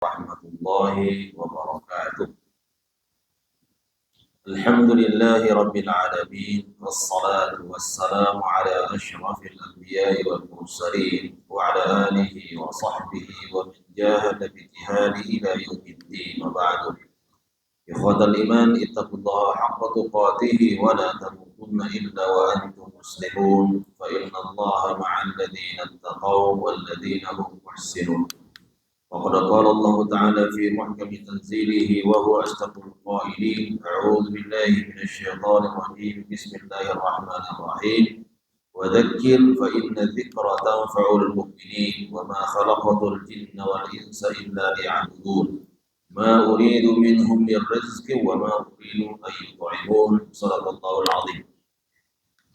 Warahmatullahi wabarakatuh. Alhamdulillahi rabbil alamin wassalatu wassalamu ala asyrafil anbiya'i wal mursalin wa ala alihi wa sahbihi wa man jahada bi jihadihi ila yaumiddin wa ba'du. Ikhwatal iman ittaqullaha haqqa tuqatih wa la tamutunna illa wa antum muslimun fa inna Allaha ma'al ladzina ittaqaw wal ladzina hum muhsinun. وقد قال الله تعالى في محكم تنزيله وهو أصدق القائلين أعوذ بالله من الشيطان الرجيم بسم الله الرحمن الرحيم وذكر فإن الذكرى تنفع المؤمنين وما خلقت الجن والإنس إلا ليعبدون ما أريد منهم من رزق وما أريد أن يطعمون صدق الله العظيم.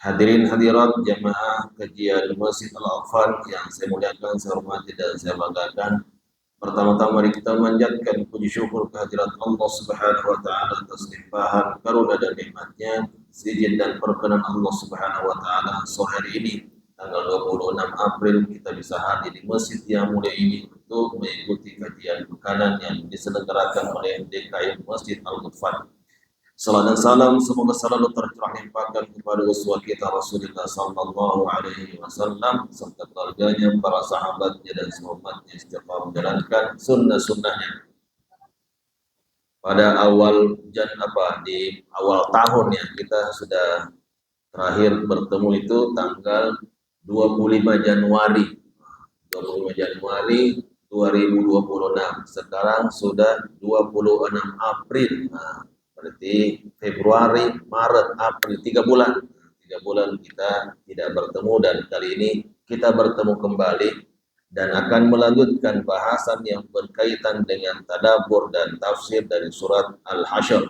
Hadirin hadirat jamaah kajian Masjid Al-Afan yang saya muliakan, saya hormati dan saya banggakan. Pertama-tama mari kita manjatkan puji syukur kehadirat Allah Subhanahu wa taala atas limpahan karunia dan nikmatnya. Izin dan perkenan Allah Subhanahu wa taala sore hari ini tanggal 26 April kita bisa hadir di masjid yang mulia ini untuk mengikuti kajian bekanan yang diselenggarakan oleh DKM Masjid Al-Ghufran. Salam dan salam semoga selalu tercurah limpahkan kepada uswah kita Rasulullah sallallahu alaihi wasallam serta keluarganya, para sahabatnya dan semua umatnya setiap menjalankan sunnah-sunnahnya. Pada awal di awal tahun ya kita sudah terakhir bertemu itu tanggal 25 Januari 2026. Sekarang sudah 26 April. Berarti Februari, Maret, April, 3 bulan. 3 bulan kita tidak bertemu dan kali ini kita bertemu kembali dan akan melanjutkan bahasan yang berkaitan dengan tadabbur dan tafsir dari surat Al-Hasyr.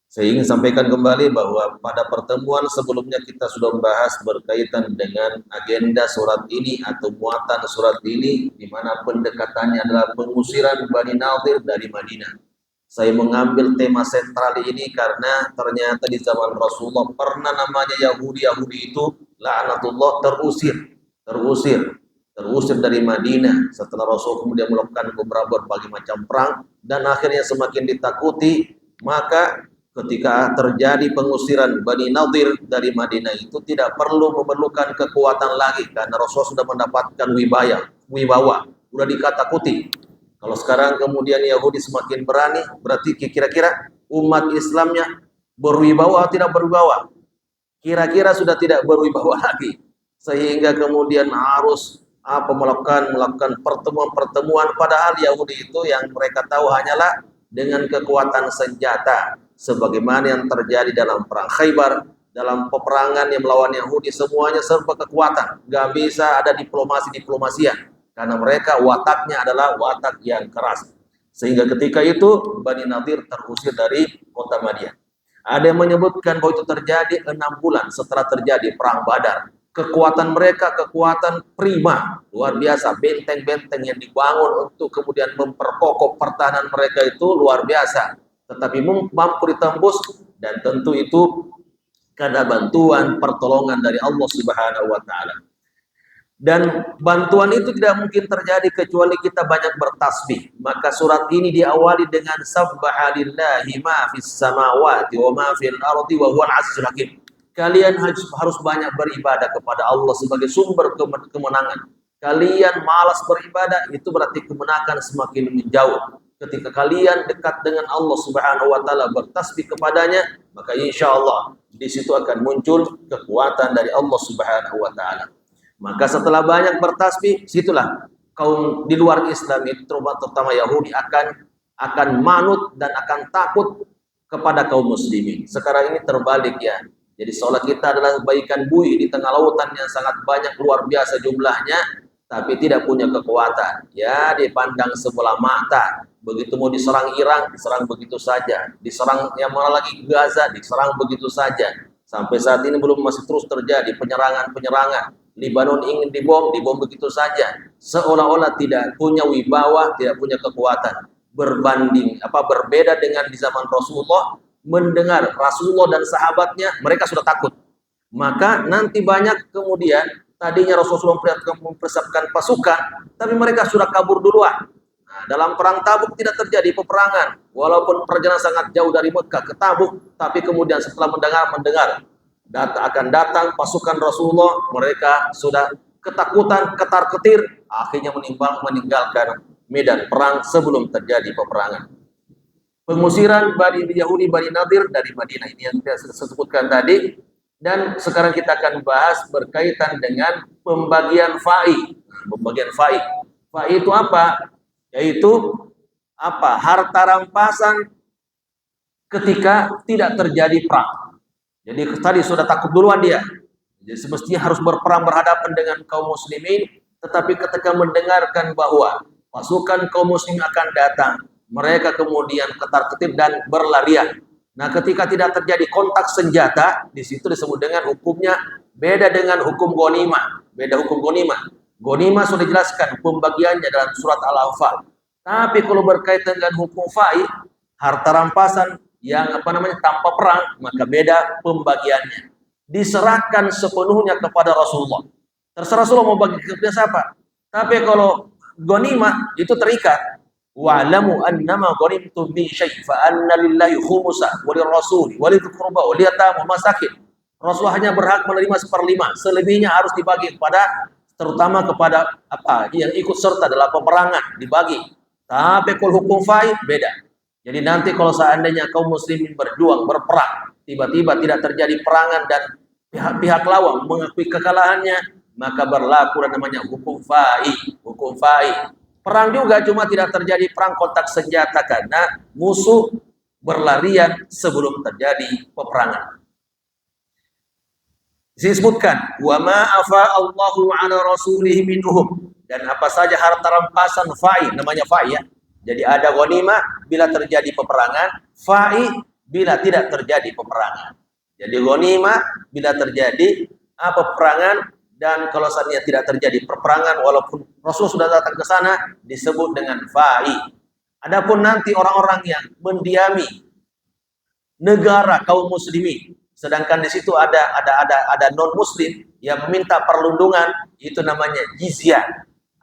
Saya ingin sampaikan kembali bahwa pada pertemuan sebelumnya kita sudah membahas berkaitan dengan agenda surat ini atau muatan surat ini, di mana pendekatannya adalah pengusiran Bani Nadir dari Madinah. Saya mengambil tema sentral ini karena ternyata di zaman Rasulullah pernah namanya Yahudi itu laknatullah terusir dari Madinah setelah Rasul kemudian melakukan berbagai macam perang dan akhirnya semakin ditakuti. Maka ketika terjadi pengusiran Bani Nadir dari Madinah itu tidak perlu memerlukan kekuatan lagi karena Rasul sudah mendapatkan wibawa, sudah dikatakuti. Kalau sekarang kemudian Yahudi semakin berani, berarti kira-kira umat Islamnya berwibawa atau tidak berwibawa? Kira-kira sudah tidak berwibawa lagi. Sehingga kemudian harus melakukan pertemuan-pertemuan, padahal Yahudi itu yang mereka tahu hanyalah dengan kekuatan senjata. Sebagaimana yang terjadi dalam perang Khaybar, dalam peperangan yang melawan Yahudi, semuanya serba kekuatan. Gak bisa ada diplomasian. Karena mereka wataknya adalah watak yang keras. Sehingga ketika itu Bani Nadir terusir dari kota Madinah. Ada yang menyebutkan bahwa itu terjadi 6 bulan setelah terjadi perang Badar. Kekuatan mereka kekuatan prima, luar biasa. Benteng-benteng yang dibangun untuk kemudian memperkokoh pertahanan mereka itu luar biasa. Tetapi mampu ditembus dan tentu itu karena bantuan pertolongan dari Allah Subhanahu wa taala. Dan bantuan itu tidak mungkin terjadi kecuali kita banyak bertasbih. Maka surat ini diawali dengan sabbaha lillahi ma fis samawati wa ma fil ardi wa huwal azizul hakim. Kalian harus banyak beribadah kepada Allah sebagai sumber kemenangan. Kalian malas beribadah, itu berarti kemenangan semakin menjauh. Ketika kalian dekat dengan Allah Subhanahu wa taala, bertasbih kepadanya, maka insya Allah di situ akan muncul kekuatan dari Allah Subhanahu wa taala. Maka setelah banyak bertasbih, situlah kaum di luar Islam itu terutama Yahudi akan manut dan akan takut kepada kaum muslimin. Sekarang ini terbalik ya. Jadi sholat kita adalah bagaikan buih di tengah lautan yang sangat banyak, luar biasa jumlahnya, tapi tidak punya kekuatan. Ya, dipandang sebelah mata. Begitu mau diserang Iran, diserang begitu saja. Diserang yang mana lagi Gaza, diserang begitu saja. Sampai saat ini masih terus terjadi penyerangan. Libanon ingin dibom begitu saja. Seolah-olah tidak punya wibawa, tidak punya kekuatan. Berbeda dengan di zaman Rasulullah, mendengar Rasulullah dan sahabatnya, mereka sudah takut. Maka nanti banyak kemudian, tadinya Rasulullah mempersiapkan pasukan, tapi mereka sudah kabur duluan. Nah, dalam perang Tabuk tidak terjadi peperangan, walaupun perjalanan sangat jauh dari Mekah ke Tabuk, tapi kemudian setelah mendengar akan datang pasukan Rasulullah, mereka sudah ketakutan, ketar-ketir, akhirnya meninggalkan medan perang sebelum terjadi peperangan. Pengusiran Bani Yahudi, Bani Nadir dari Madinah, ini yang saya sebutkan tadi. Dan sekarang kita akan bahas berkaitan dengan pembagian fa'i. Pembagian fa'i. Fa'i itu apa? Yaitu apa? Harta rampasan ketika tidak terjadi perang. Jadi tadi sudah takut duluan dia. Jadi semestinya harus berperang berhadapan dengan kaum muslimin, tetapi ketika mendengarkan bahwa pasukan kaum muslimin akan datang, mereka kemudian ketar-ketir dan berlarian. Nah, ketika tidak terjadi kontak senjata, di situ disebut dengan hukumnya beda dengan hukum ghanimah. Beda hukum ghanimah. Ghanimah sudah dijelaskan pembagiannya dalam surat Al-Anfal. Tapi kalau berkaitan dengan hukum fa'i, harta rampasan yang tanpa perang, maka beda pembagiannya. Diserahkan sepenuhnya kepada Rasulullah. Terserah Rasulullah mau bagi kepada siapa. Tapi kalau ghanimah itu terikat. Wa'lamu annama ghanimtum min syai' fa anna lillahi khumsa wa lirrasul wa lidhil qurba wa liyatama masakin. Rasul hanya berhak menerima 1/5, selebihnya harus dibagi kepada, terutama kepada yang ikut serta dalam peperangan, dibagi. Tapi kalau hukum fa'i beda. Jadi nanti kalau seandainya kaum muslimin berjuang, berperang, tiba-tiba tidak terjadi perangan dan pihak lawan mengakui kekalahannya, maka berlaku namanya hukum fa'i. Hukum fa'i. Perang juga, cuma tidak terjadi perang kontak senjata karena musuh berlarian sebelum terjadi peperangan. Disebutkan, wa ma afa Allahu ala rasulih minhum, dan apa saja harta rampasan fa'i, namanya fa'i ya. Jadi ada ghanimah bila terjadi peperangan, fa'i bila tidak terjadi peperangan. Jadi ghanimah bila terjadi peperangan, dan kalau seandainya tidak terjadi perperangan walaupun Rasul sudah datang ke sana, disebut dengan fa'i. Adapun nanti orang-orang yang mendiami negara kaum muslimin, sedangkan di situ ada non muslim yang meminta perlindungan, itu namanya jizyah.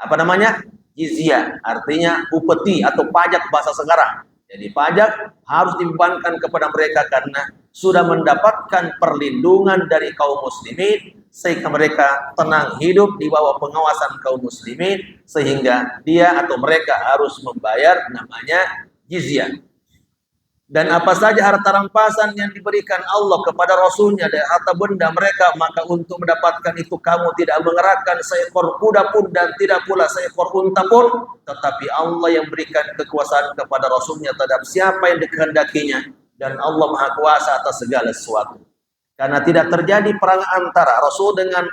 Apa namanya? Jizyah, artinya upeti atau pajak bahasa sekarang. Jadi pajak harus dibebankan kepada mereka karena sudah mendapatkan perlindungan dari kaum muslimin, sehingga mereka tenang hidup di bawah pengawasan kaum muslimin, sehingga dia atau mereka harus membayar namanya jizyah. Dan apa saja harta rampasan yang diberikan Allah kepada Rasulnya dari harta benda mereka, maka untuk mendapatkan itu kamu tidak mengerahkan seekor kuda pun dan tidak pula seekor unta pun, tetapi Allah yang berikan kekuasaan kepada Rasulnya terhadap siapa yang dikehendakinya, dan Allah Maha Kuasa atas segala sesuatu. Karena tidak terjadi perang antara Rasul dengan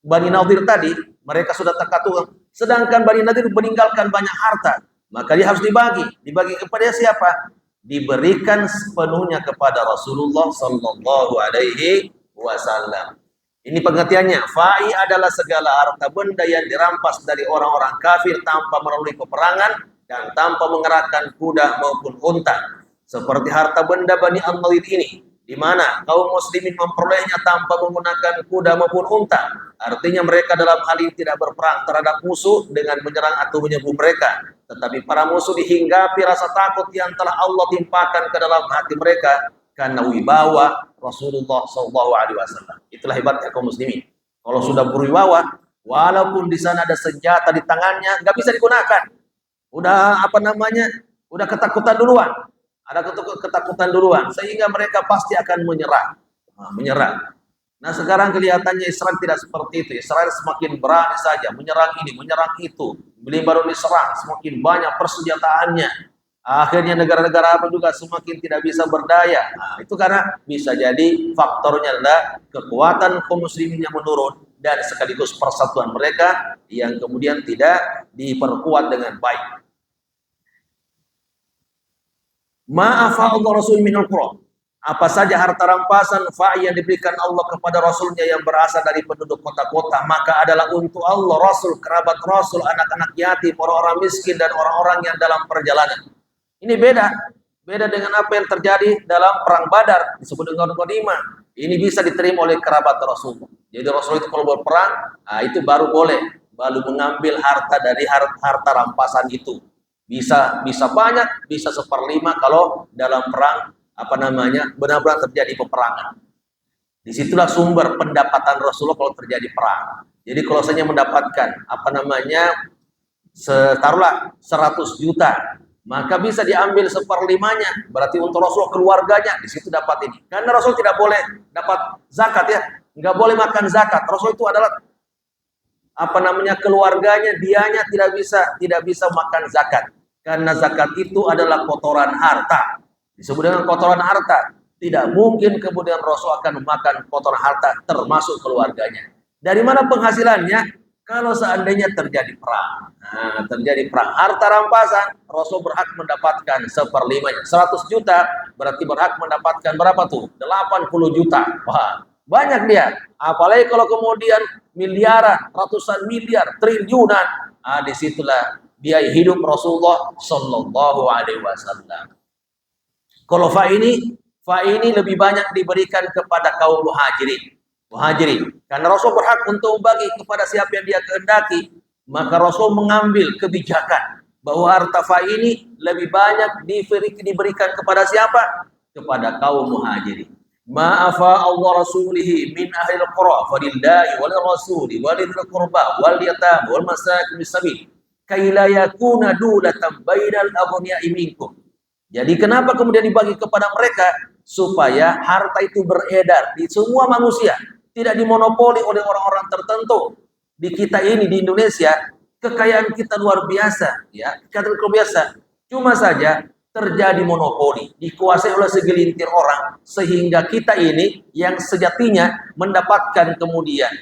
Bani Nadir tadi, mereka sudah terkatung. Sedangkan Bani Nadir meninggalkan banyak harta, maka dia harus dibagi. Dibagi kepada siapa? Diberikan sepenuhnya kepada Rasulullah Sallallahu Alaihi Wasallam. Ini pengertiannya. Fa'i adalah segala harta benda yang dirampas dari orang-orang kafir tanpa melalui peperangan dan tanpa mengerahkan kuda maupun unta. Seperti harta benda Bani Nadir ini, di mana kaum muslimin memperolehnya tanpa menggunakan kuda maupun unta. Artinya mereka dalam hal ini tidak berperang terhadap musuh dengan menyerang atau menyerbu mereka. Tetapi para musuh dihinggapi rasa takut yang telah Allah timpakan ke dalam hati mereka karena wibawa Rasulullah SAW. Itulah hebatnya kaum muslimin. Kalau sudah berwibawa, walaupun di sana ada senjata di tangannya, nggak bisa digunakan. Udah udah ketakutan duluan. Ada ketakutan duluan, sehingga mereka pasti akan menyerah. Nah sekarang kelihatannya Israel tidak seperti itu. Israel semakin berani saja, menyerang ini, menyerang itu. Beli baru diserang, semakin banyak persenjataannya. Akhirnya negara-negara apa juga semakin tidak bisa berdaya. Nah, itu karena bisa jadi faktornya adalah kekuatan kaum muslimin yang menurun dan sekaligus persatuan mereka yang kemudian tidak diperkuat dengan baik. Ma'afa Allah Rasul minal Qura. Apa saja harta rampasan fa'i yang diberikan Allah kepada Rasulnya yang berasal dari penduduk kota-kota, maka adalah untuk Allah, Rasul, kerabat Rasul, anak-anak yatim, orang-orang miskin, dan orang-orang yang dalam perjalanan. Ini beda dengan apa yang terjadi dalam perang Badar, disebut dengan ghanimah. Ini bisa diterima oleh kerabat Rasul. Jadi Rasul itu kalau berperang, itu baru boleh, baru mengambil harta dari harta rampasan itu. Bisa bisa banyak, bisa 1/5 kalau dalam perang benar-benar terjadi peperangan. Disitulah sumber pendapatan Rasulullah kalau terjadi perang. Jadi kalau saya mendapatkan taruhlah 100 juta, maka bisa diambil 1/5-nya, berarti untuk Rasul keluarganya di situ dapat ini. Karena Rasul tidak boleh dapat zakat ya, nggak boleh makan zakat. Rasul itu adalah keluarganya, dianya tidak bisa makan zakat. Karena zakat itu adalah kotoran harta. Disebut dengan kotoran harta. Tidak mungkin kemudian Rasul akan memakan kotoran harta termasuk keluarganya. Dari mana penghasilannya? Kalau seandainya terjadi perang, terjadi perang, harta rampasan, Rasul berhak mendapatkan 1/5-nya. 100 juta berarti berhak mendapatkan berapa tuh? 80 juta. Wah, banyak dia. Apalagi kalau kemudian miliaran, ratusan miliar, triliunan. Disitulah biaya hidup Rasulullah Shallallahu Alaihi Wasallam. Kalau fa ini lebih banyak diberikan kepada kaum muhajirin. Karena Rasul berhak untuk bagi kepada siapa yang dia kehendaki, maka Rasul mengambil kebijakan bahwa harta fa ini lebih banyak diberikan kepada siapa? Kepada kaum muhajirin. Ma'afa Allah rasulihi min ahlil qura falillahi wal rasuli walil qurba wal yatama wal masakin bisabil kay la yakuna dulatan bainal aghniya'i minkum. Jadi kenapa kemudian dibagi kepada mereka? Supaya harta itu beredar di semua manusia, tidak dimonopoli oleh orang-orang tertentu. Di kita ini di Indonesia, kekayaan kita luar biasa, ya, kekayaan luar biasa. Cuma saja terjadi monopoli, dikuasai oleh segelintir orang, sehingga kita ini yang sejatinya mendapatkan kemudian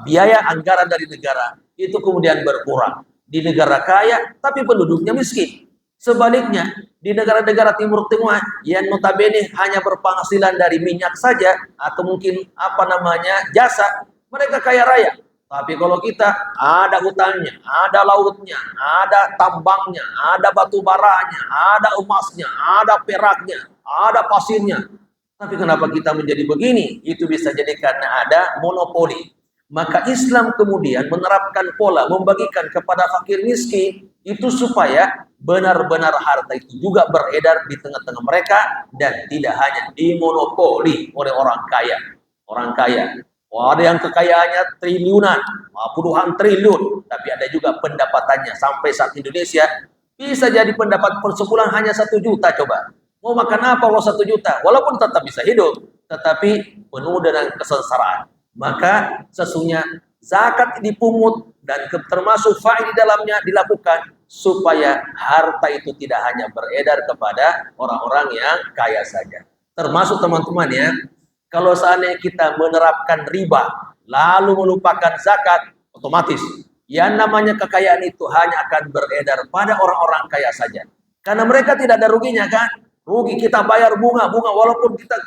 biaya anggaran dari negara itu kemudian berkurang. Di negara kaya tapi penduduknya miskin. Sebaliknya, di negara-negara Timur Tengah yang notabene hanya berpenghasilan dari minyak saja atau mungkin jasa, mereka kaya raya. Tapi kalau kita ada hutannya, ada lautnya, ada tambangnya, ada batu baranya, ada emasnya, ada peraknya, ada pasirnya. Tapi kenapa kita menjadi begini? Itu bisa jadi karena ada monopoli. Maka Islam kemudian menerapkan pola membagikan kepada fakir miskin itu supaya benar-benar harta itu juga beredar di tengah-tengah mereka dan tidak hanya dimonopoli oleh orang kaya. Orang kaya, ada yang kekayaannya triliunan, puluhan triliun, tapi ada juga pendapatannya sampai saat Indonesia bisa jadi pendapat per sebulan hanya 1 juta. Coba mau makan apa kalau 1 juta? Walaupun tetap bisa hidup, tetapi penuh dengan kesengsaraan. Maka sesungguhnya zakat dipungut dan termasuk faid di dalamnya dilakukan supaya harta itu tidak hanya beredar kepada orang-orang yang kaya saja. Termasuk teman-teman ya, kalau seandainya kita menerapkan riba lalu melupakan zakat, otomatis yang namanya kekayaan itu hanya akan beredar pada orang-orang kaya saja. Karena mereka tidak ada ruginya kan? Rugi kita bayar bunga walaupun kita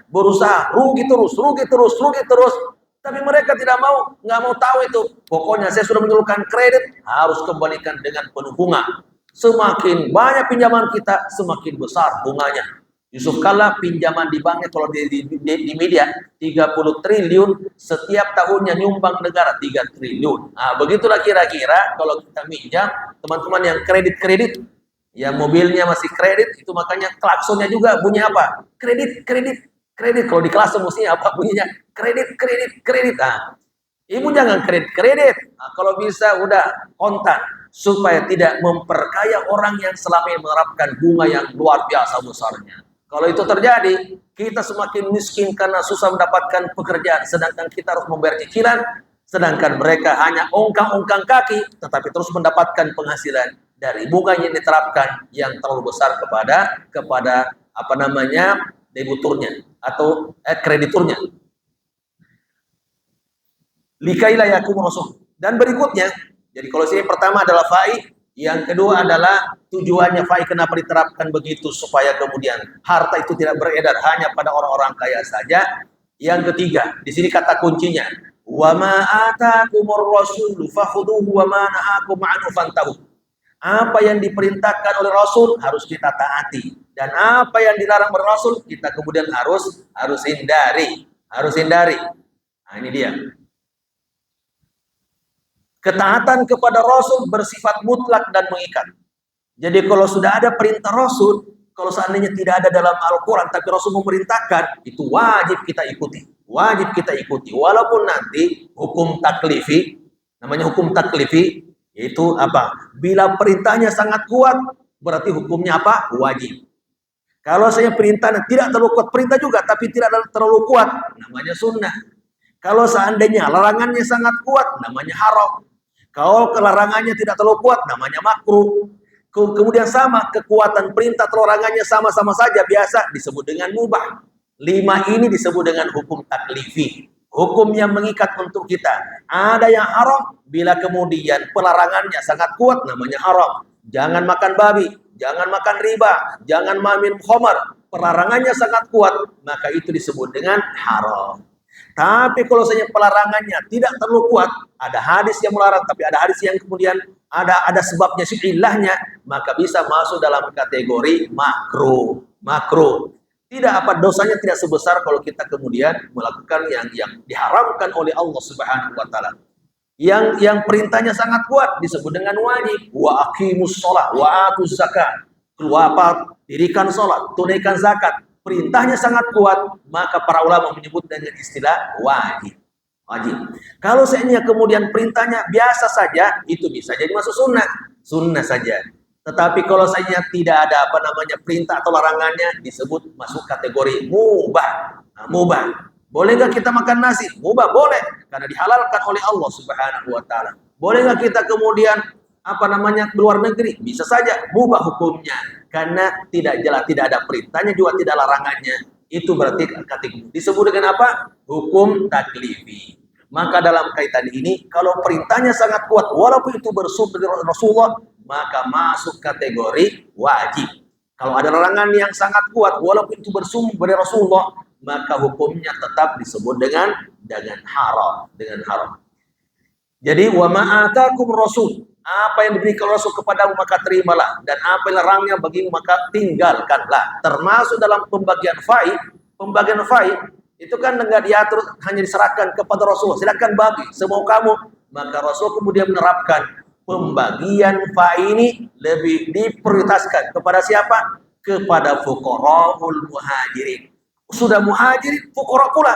berusaha rugi terus. Tapi mereka nggak mau tahu itu. Pokoknya saya sudah menyalurkan kredit, harus kembalikan dengan penuh bunga. Semakin banyak pinjaman kita, semakin besar bunganya. Yusuf Kalla pinjaman di banknya kalau di media 30 triliun, setiap tahunnya nyumbang negara 3 triliun. Begitulah kira-kira kalau kita minjam, teman-teman yang kredit, yang mobilnya masih kredit, itu makanya klaksonnya juga bunyi apa? Kredit. Kalau di kelas mestinya apa bunyinya? Kredit. Ibu jangan kredit. Kalau bisa udah kontan supaya tidak memperkaya orang yang selama ini menerapkan bunga yang luar biasa besarnya. Kalau itu terjadi, kita semakin miskin karena susah mendapatkan pekerjaan, sedangkan kita harus membayar cicilan, sedangkan mereka hanya ongkang-ongkang kaki, tetapi terus mendapatkan penghasilan dari bunga yang diterapkan yang terlalu besar kepada debiturnya atau krediturnya. Likailah yakum rasul. Dan berikutnya, jadi kalau sini pertama adalah fa'i, yang kedua adalah tujuannya fa'i kenapa diterapkan begitu supaya kemudian harta itu tidak beredar hanya pada orang-orang kaya saja. Yang ketiga, di sini kata kuncinya, wa ma atakumur rasulu fakhudhuhu wa ma nahakum anhu fantahu. Apa yang diperintahkan oleh Rasul harus kita taati, dan apa yang dilarang oleh Rasul kita kemudian harus hindari. Ini dia. Ketaatan kepada Rasul bersifat mutlak dan mengikat. Jadi kalau sudah ada perintah Rasul, kalau seandainya tidak ada dalam Al-Quran, tapi Rasul memerintahkan, itu wajib kita ikuti. Wajib kita ikuti. Walaupun nanti hukum taklifi, namanya hukum taklifi, itu apa? Bila perintahnya sangat kuat, berarti hukumnya apa? Wajib. Kalau saya perintah tidak terlalu kuat, perintah juga, tapi tidak terlalu kuat, namanya sunnah. Kalau seandainya larangannya sangat kuat, namanya haram. Kalau kelarangannya tidak terlalu kuat, namanya makruh. Kemudian sama, kekuatan perintah atau larangannya sama-sama saja, biasa disebut dengan mubah. 5 ini disebut dengan hukum taklifi. Hukum yang mengikat untuk kita. Ada yang haram, bila kemudian pelarangannya sangat kuat, namanya haram. Jangan makan babi, jangan makan riba, jangan minum khamar. Pelarangannya sangat kuat, maka itu disebut dengan haram. Tapi kalau saja pelarangannya tidak terlalu kuat, ada hadis yang melarang, tapi ada hadis yang kemudian ada sebabnya, ilahnya, maka bisa masuk dalam kategori makruh. Makruh. Tidak apa dosanya tidak sebesar kalau kita kemudian melakukan yang diharamkan oleh Allah Subhanahu wa taala. Yang perintahnya sangat kuat disebut dengan wajib. Wa aqimus shalah wa atuz zakat. Dirikan salat, tunaikan zakat. Perintahnya sangat kuat, maka para ulama menyebut dengan istilah wajib. Wajib. Kalau seandainya kemudian perintahnya biasa saja, itu bisa jadi masuk sunnah. Sunnah saja. Tetapi kalau seandainya tidak ada perintah atau larangannya, disebut masuk kategori mubah. Nah, mubah. Boleh nggak kita makan nasi? Mubah, boleh. Karena dihalalkan oleh Allah Subhanahu wa taala. Boleh nggak kita kemudian keluar negeri? Bisa saja, mubah hukumnya. Karena tidak jelas, tidak ada perintahnya juga tidak larangannya. Itu berarti kategori disebut dengan apa? Hukum taklifi. Maka dalam kaitan ini, kalau perintahnya sangat kuat, walaupun itu bersumber dari Rasulullah, maka masuk kategori wajib. Kalau ada larangan yang sangat kuat, walaupun itu bersumber dari Rasulullah, maka hukumnya tetap disebut dengan haram, dengan haram. Jadi wa ma'atakum rasul, apa yang diberikan Rasul kepadamu maka terimalah, dan apa yang larangnya bagimu maka tinggalkanlah. Termasuk dalam pembagian fai itu kan enggak diatur, hanya diserahkan kepada Rasul, silakan bagi semau kamu. Maka Rasul kemudian menerapkan pembagian fai ini lebih diprioritaskan kepada siapa? Kepada fuqaraul muhajirin. Sudah muhajirin, fuqara pula.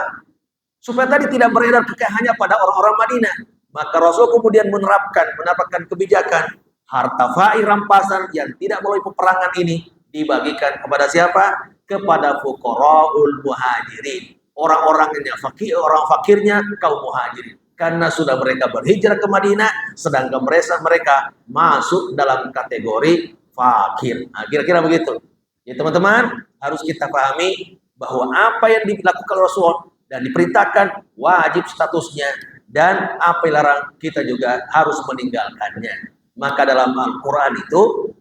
Supaya tadi tidak beredar hanya pada orang-orang Madinah. Maka Rasul kemudian mendapatkan kebijakan harta fai rampasan yang tidak melalui peperangan ini dibagikan kepada siapa? Kepada fuqaraul muhajirin. Orang-orang yang fakir, orang fakirnya kaum muhajirin. Karena sudah mereka berhijrah ke Madinah, sedangkan mereka masuk dalam kategori fakir. Nah, kira-kira begitu. Ya teman-teman, harus kita pahami bahwa apa yang dilakukan Rasul dan diperintahkan wajib statusnya, dan apa yang larang kita juga harus meninggalkannya. Maka dalam Al-Quran itu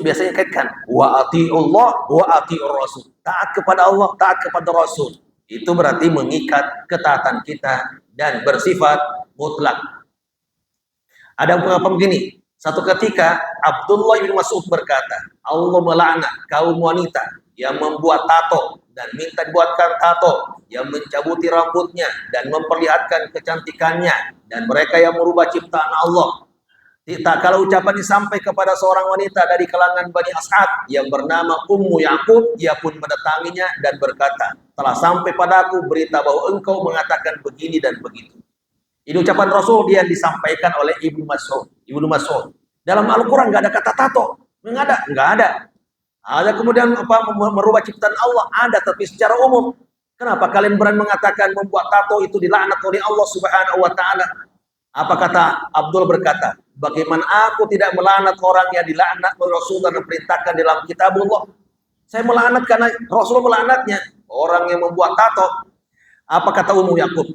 biasanya kaitkan wa ati'ullah wa ati'ur rasul. Taat kepada Allah, taat kepada Rasul. Itu berarti mengikat ketaatan kita dan bersifat mutlak. Ada beberapa begini. Satu ketika Abdullah bin Mas'ud berkata, Allah melaknat kaum wanita yang membuat tato dan minta dibuatkan tato, yang mencabuti rambutnya dan memperlihatkan kecantikannya, dan mereka yang merubah ciptaan Allah. Kalau ucapan ini sampai kepada seorang wanita dari kalangan Bani As'ad yang bernama Ummu Yaqub, ia pun mendatanginya dan berkata, telah sampai padaku berita bahwa engkau mengatakan begini dan begitu. Ini ucapan Rasul yang disampaikan oleh Ibnu Mas'ud. Dalam Al-Quran nggak ada kata tato, nggak ada. Ada kemudian merubah ciptaan Allah, ada, tapi secara umum. Kenapa kalian berani mengatakan membuat tato itu dilaknat oleh Allah Subhanahu wa taala? Apa kata Abdul berkata, bagaimana aku tidak melaknat orang yang dilaknat oleh Rasul dan diperintahkan dalam kitabullah? Saya melaknat karena Rasul melaknatnya, orang yang membuat tato. Apa kata Ummu Yaqub?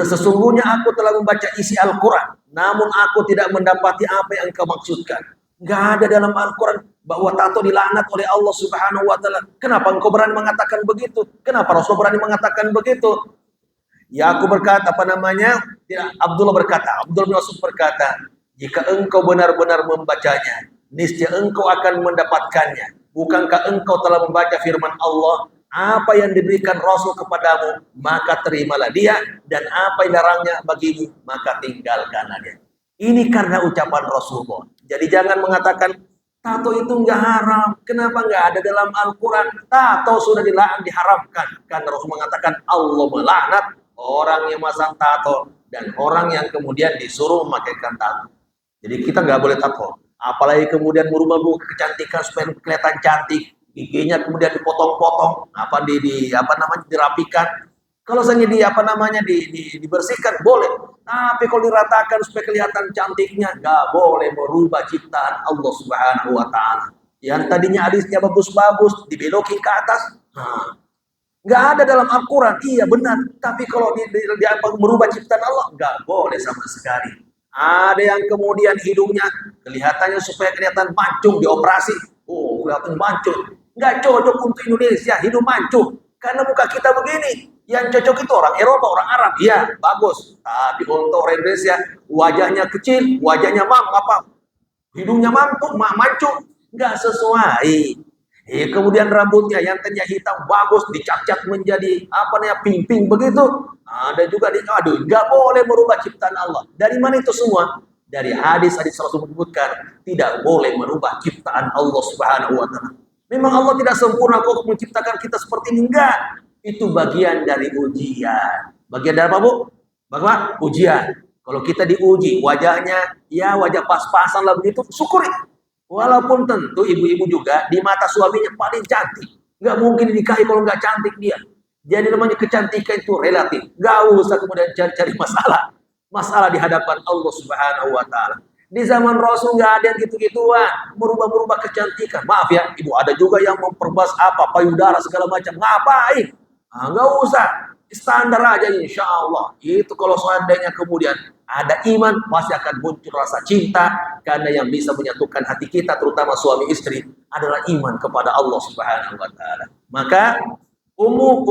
Sesungguhnya aku telah membaca isi Al-Quran, namun aku tidak mendapati apa yang engkau maksudkan. Enggak ada dalam Al-Quran bahwa tato dilaknat oleh Allah Subhanahu wa taala. Kenapa engkau berani mengatakan begitu? Kenapa Rasul berani mengatakan begitu? Ya aku berkata Abdullah bin Mas'ud berkata, jika engkau benar-benar membacanya, niscaya engkau akan mendapatkannya. Bukankah engkau telah membaca firman Allah, apa yang diberikan Rasul kepadamu, maka terimalah dia, dan apa yang larangnya bagimu, maka tinggalkanlah dia. Ini karena ucapan Rasulullah. Jadi jangan mengatakan Tato itu nggak haram. Kenapa nggak ada dalam Al-Quran? Tato sudah diharamkan. Karena Rasul mengatakan Allah melaknat orang yang masang tato dan orang yang kemudian disuruh memakaikan tato. Jadi kita nggak boleh tato. Apalagi kemudian merubah kecantikan supaya kelihatan cantik. Giginya kemudian dipotong-potong, dirapikan. Kalau misalnya dibersihkan boleh, tapi kalau diratakan supaya kelihatan cantiknya, nggak boleh merubah ciptaan Allah Subhanahu Wa Taala. Yang tadinya alisnya bagus-bagus dibelokin ke atas, nggak ada dalam Al-Quran. Iya benar, tapi kalau merubah ciptaan Allah, nggak boleh sama sekali. Ada yang kemudian hidungnya kelihatannya supaya kelihatan mancung dioperasi, kelihatan mancung, nggak cocok untuk Indonesia hidung mancung, karena muka kita begini. Yang cocok itu orang Eropa, orang Arab, iya bagus. Tapi untuk orang Indonesia, wajahnya kecil, wajahnya hidungnya mancung, nggak sesuai. Kemudian rambutnya yang tadinya hitam bagus, dicat-cat menjadi pink begitu. Ada juga nggak boleh merubah ciptaan Allah. Dari mana itu semua? Dari hadis-hadis Rasul menyebutkan tidak boleh merubah ciptaan Allah Subhanahu Wa Taala. Memang Allah tidak sempurna kok menciptakan kita seperti ini, enggak. Itu bagian dari ujian. Bagian dari apa, Bu? Bagaimana? Ujian. Kalau kita diuji, wajahnya wajah pas-pasan lah begitu, syukuri. Walaupun tentu ibu-ibu juga di mata suaminya paling cantik. Nggak mungkin dinikahi kalau nggak cantik dia. Jadi namanya kecantikan itu relatif. Nggak usah kemudian cari masalah. Masalah di hadapan Allah Subhanahu Wa Taala. Di zaman Rasul nggak ada yang gitu-gituan, merubah kecantikan. Maaf ya, ibu, ada juga yang memperbas payudara segala macam. Ngapain? Nggak usah, standar aja insya Allah. Itu kalau seandainya kemudian ada iman, pasti akan muncul rasa cinta. Karena yang bisa menyatukan hati kita, terutama suami istri, adalah iman kepada Allah Subhanahu Wa Taala. Maka Ummu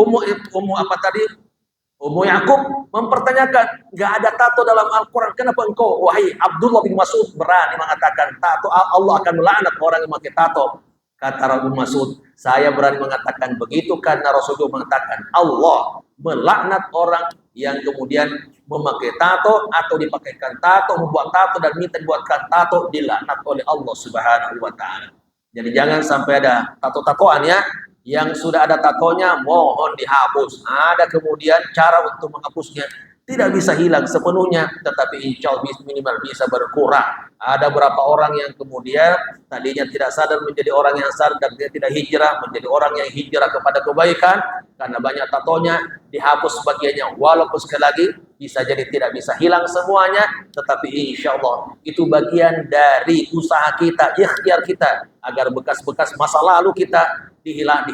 Yakub mempertanyakan, nggak ada tato dalam Al-Quran. Kenapa engkau, wahai Abdullah bin Mas'ud, berani mengatakan tato Allah akan melaknat orang yang memakai tato? Kata Ummu Mas'ud, saya berani mengatakan begitu karena Rasulullah mengatakan Allah melaknat orang yang kemudian memakai tato atau dipakaikan tato, membuat tato dan minta dibuatkan tato, dilaknat oleh Allah Subhanahu Wa Taala. Jadi jangan sampai ada tato-tatoan ya. Yang sudah ada tatonya mohon dihapus. Ada kemudian cara untuk menghapusnya, tidak bisa hilang sepenuhnya, tetapi insya Allah minimal bisa berkurang. Ada beberapa orang yang kemudian tadinya tidak sadar menjadi orang yang sadar, dan dia tidak hijrah menjadi orang yang hijrah kepada kebaikan karena banyak tatonya. Dihapus sebagiannya, walaupun sekali lagi bisa jadi tidak bisa hilang semuanya, tetapi insya Allah itu bagian dari usaha kita, ikhtiar kita agar bekas-bekas masa lalu kita dihilang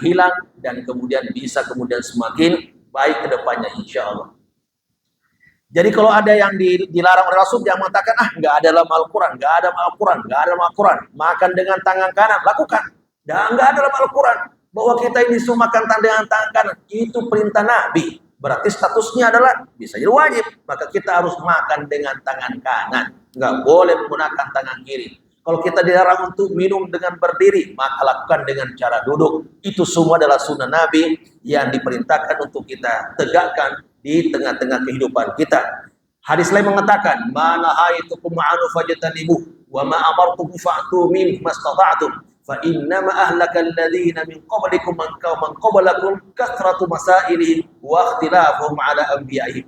dan kemudian bisa kemudian semakin baik ke depannya insya Allah. Jadi kalau ada yang dilarang oleh Rasul yang mengatakan nggak ada dalam Al-Quran, nggak ada dalam Al-Quran, makan dengan tangan kanan, lakukan. Dan nggak ada dalam Al-Quran bahwa kita ini disuruh makan dengan tangan kanan, itu perintah Nabi. Berarti statusnya adalah bisa jadi wajib, maka kita harus makan dengan tangan kanan, nggak boleh menggunakan tangan kiri. Kalau kita dilarang untuk minum dengan berdiri, maka lakukan dengan cara duduk. Itu semua adalah sunnah Nabi yang diperintahkan untuk kita tegakkan di tengah-tengah kehidupan kita. Hadis lain mengatakan, "Mana haitukum ma'anu fajtanibu wa ma amartukum fa'tu min mastata'tum fa inna ma ahlakal ladzina min qablikum man qablakum kathratu masailihim wa ikhtilafuhum ala anbiya'ihim."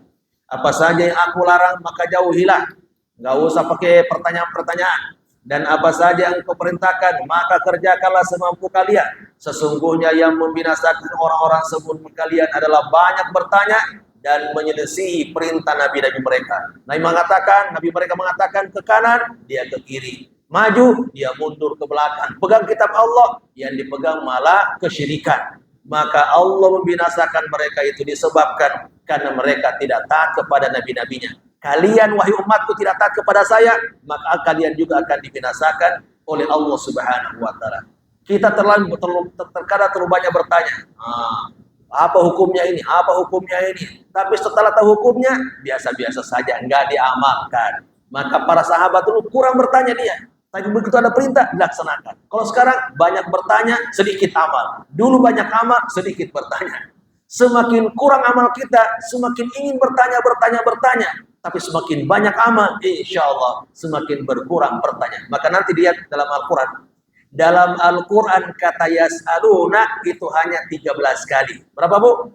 Apa saja yang aku larang maka jauhilah. Enggak usah pakai pertanyaan-pertanyaan. Dan apa saja yang kau perintahkan, maka kerjakanlah semampu kalian. Sesungguhnya yang membinasakan orang-orang sebelum kalian adalah banyak bertanya dan menyelisihi perintah nabi-nabi mereka. Nabi mereka mengatakan ke kanan, dia ke kiri. Maju, dia mundur ke belakang. Pegang kitab Allah, yang dipegang malah kesyirikan. Maka Allah membinasakan mereka itu disebabkan karena mereka tidak taat kepada nabi-nabinya. Kalian wahai umatku tidak taat kepada saya, maka kalian juga akan dibinasakan oleh Allah Subhanahu Wa Taala. Kita terkadang terlalu banyak bertanya, apa hukumnya ini, apa hukumnya ini. Tapi setelah tahu hukumnya, biasa-biasa saja, enggak diamalkan. Maka para sahabat dulu kurang bertanya dia. Tapi begitu ada perintah, dilaksanakan. Kalau sekarang banyak bertanya, sedikit amal. Dulu banyak amal, sedikit bertanya. Semakin kurang amal kita, semakin ingin bertanya. Tapi semakin banyak amal, insya Allah semakin berkurang bertanya. Maka nanti lihat dalam Al-Quran, Dalam Al-Quran kata yas'aluna itu hanya 13 kali. Berapa Bu?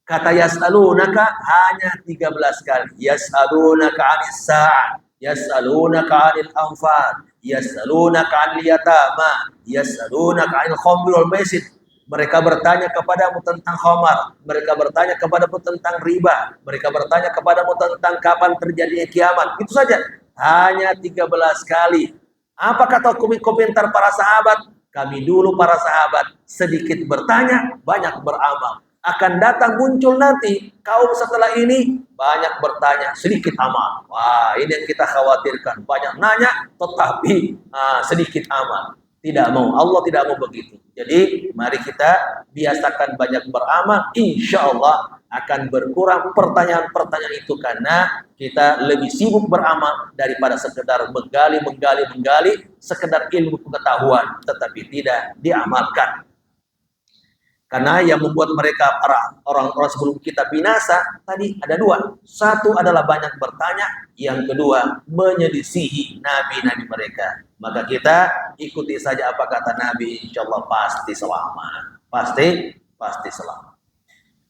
Kata yas'alunaka hanya 13 kali. Yas'alunaka 'anis sa'ah, yas'alunaka 'anil anfal, yas'alunaka 'anil yatama, yas'alunaka 'anil khamri wal maisir. Mereka bertanya kepadamu tentang khamar, mereka bertanya kepadamu tentang riba, mereka bertanya kepadamu tentang kapan terjadinya kiamat. Itu saja. Hanya 13 kali. Apa kata komentar para sahabat? Kami dulu para sahabat sedikit bertanya, banyak beramal. Akan datang muncul nanti kaum setelah ini banyak bertanya, sedikit amal. Wah, ini yang kita khawatirkan. Banyak nanya, tetapi sedikit amal. Tidak mau, Allah tidak mau begitu. Jadi, mari kita biasakan banyak beramal. Insya Allah akan berkurang pertanyaan-pertanyaan itu karena kita lebih sibuk beramal daripada sekedar menggali, sekedar ilmu pengetahuan, tetapi tidak diamalkan. Karena yang membuat mereka para orang-orang sebelum kita binasa tadi ada dua. Satu adalah banyak bertanya, yang kedua menyelisihi nabi-nabi mereka. Maka kita ikuti saja apa kata Nabi, insya Allah pasti selamat. Pasti selamat.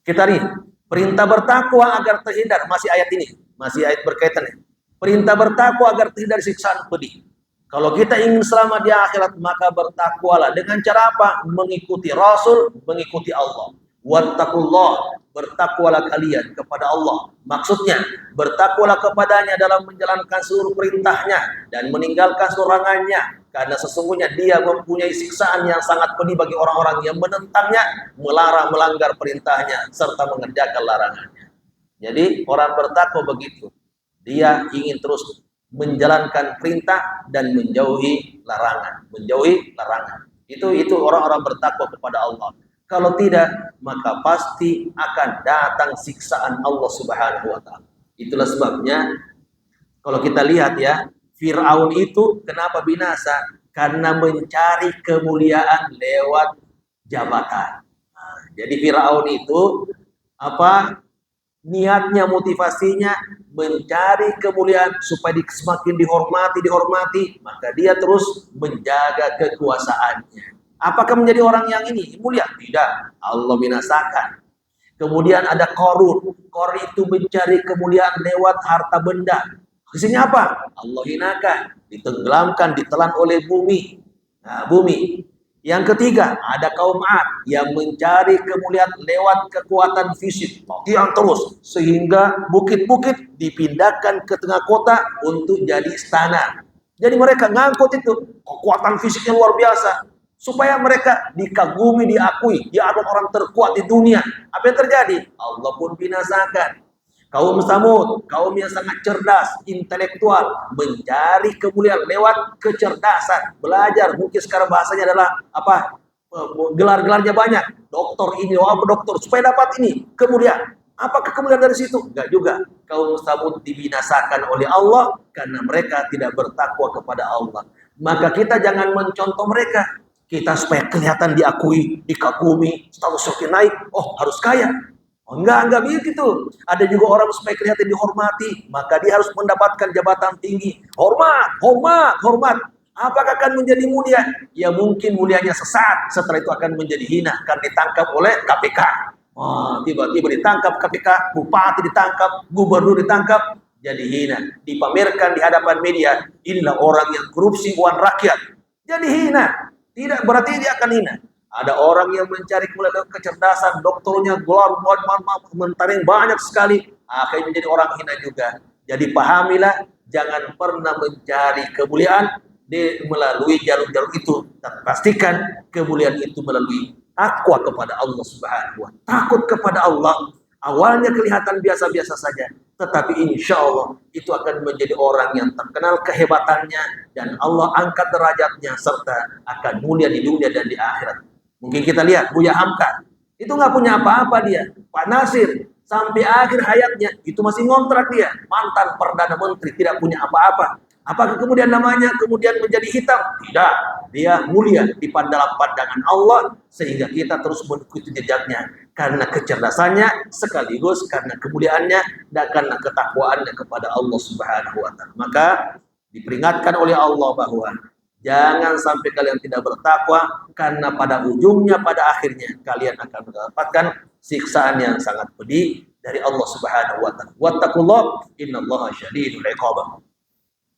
Kita lihat perintah bertakwa agar terhindar, masih ayat ini, masih ayat berkaitan. Perintah bertakwa agar terhindar siksaan pedih. Kalau kita ingin selamat di akhirat, maka bertakwalah. Dengan cara apa? Mengikuti Rasul, mengikuti Allah. Wattaqullah, bertakwalah kalian kepada Allah. Maksudnya, bertakwalah kepadanya dalam menjalankan seluruh perintahnya dan meninggalkan larangannya. Karena sesungguhnya dia mempunyai siksaan yang sangat pedih bagi orang-orang yang menentangnya, melarang, melanggar perintahnya, serta mengerjakan larangannya. Jadi, orang bertakwa begitu. Dia ingin terus menjalankan perintah dan menjauhi larangan, Itu orang-orang bertakwa kepada Allah. Kalau tidak, maka pasti akan datang siksaan Allah Subhanahu wa taala. Itulah sebabnya kalau kita lihat ya, Firaun itu kenapa binasa? Karena mencari kemuliaan lewat jabatan. Jadi Firaun itu niatnya, motivasinya mencari kemuliaan supaya semakin dihormati, maka dia terus menjaga kekuasaannya. Apakah menjadi orang yang ini mulia? Tidak, Allah binasakan. Kemudian ada Qarun. Qarun itu mencari kemuliaan lewat harta benda. Hasilnya apa? Allah hinakan, ditenggelamkan, ditelan oleh bumi. Bumi. Yang ketiga, ada kaum 'Ad yang mencari kemuliaan lewat kekuatan fisik. Yang terus, sehingga bukit-bukit dipindahkan ke tengah kota untuk jadi istana. Jadi mereka ngangkut itu, kekuatan fisiknya luar biasa. Supaya mereka dikagumi, diakui, dia adalah orang terkuat di dunia. Apa yang terjadi? Allah pun binasakan. Kaum Samud, kaum yang sangat cerdas, intelektual, mencari kemuliaan lewat kecerdasan, belajar. Mungkin sekarang bahasanya adalah gelar-gelarnya banyak. Doktor ini, doktor, supaya dapat ini. Kemudian, apakah kemudian dari situ? Enggak juga. Kaum Samud dibinasakan oleh Allah karena mereka tidak bertakwa kepada Allah. Maka kita jangan mencontoh mereka. Kita supaya kelihatan diakui, dikagumi, status semakin naik. Oh, harus kaya. Oh, enggak begitu. Ada juga orang supaya kelihatan dihormati, maka dia harus mendapatkan jabatan tinggi. Hormat. Apakah akan menjadi mulia? Ya mungkin mulianya sesat, setelah itu akan menjadi hina, akan ditangkap oleh KPK. Tiba-tiba ditangkap KPK, bupati ditangkap, gubernur ditangkap, jadi hina. Dipamerkan di hadapan media, inilah orang yang korupsi uang rakyat. Jadi hina. Tidak berarti dia akan hina. Ada orang yang mencari kemuliaan kecerdasan, doktornya gelar mentari banyak sekali, akhirnya menjadi orang hina juga. Jadi pahamilah, jangan pernah mencari kemuliaan melalui jalur-jalur itu. Dan pastikan kemuliaan itu melalui takwa kepada Allah Subhanahu wa taala. Takut kepada Allah. Awalnya kelihatan biasa-biasa saja, tetapi insya Allah itu akan menjadi orang yang terkenal kehebatannya dan Allah angkat derajatnya serta akan mulia di dunia dan di akhirat. Mungkin kita lihat Buya Hamka, itu nggak punya apa-apa dia. Pak Nasir sampai akhir hayatnya itu masih ngontrak dia, mantan perdana menteri, tidak punya apa-apa. Apakah kemudian namanya kemudian menjadi hitam? Tidak, dia mulia di dalam pandangan Allah sehingga kita terus mengikuti jejaknya karena kecerdasannya sekaligus karena kemuliaannya dan karena ketakwaannya kepada Allah Subhanahu wa taala. Maka diperingatkan oleh Allah bahwa Jangan sampai kalian tidak bertakwa, karena pada ujungnya, pada akhirnya kalian akan mendapatkan siksaan yang sangat pedih dari Allah Subhanahu wa taala. Wattaqullah innallaha syadidul iqab.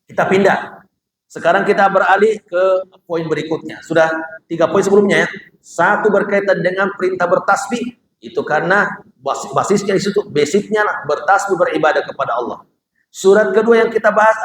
Kita pindah. Sekarang kita beralih ke poin berikutnya. Sudah 3 poin sebelumnya ya. Satu berkaitan dengan perintah bertasbih, itu karena basisnya di situ, basicnya bertasbih, beribadah kepada Allah. Surat kedua yang kita bahas,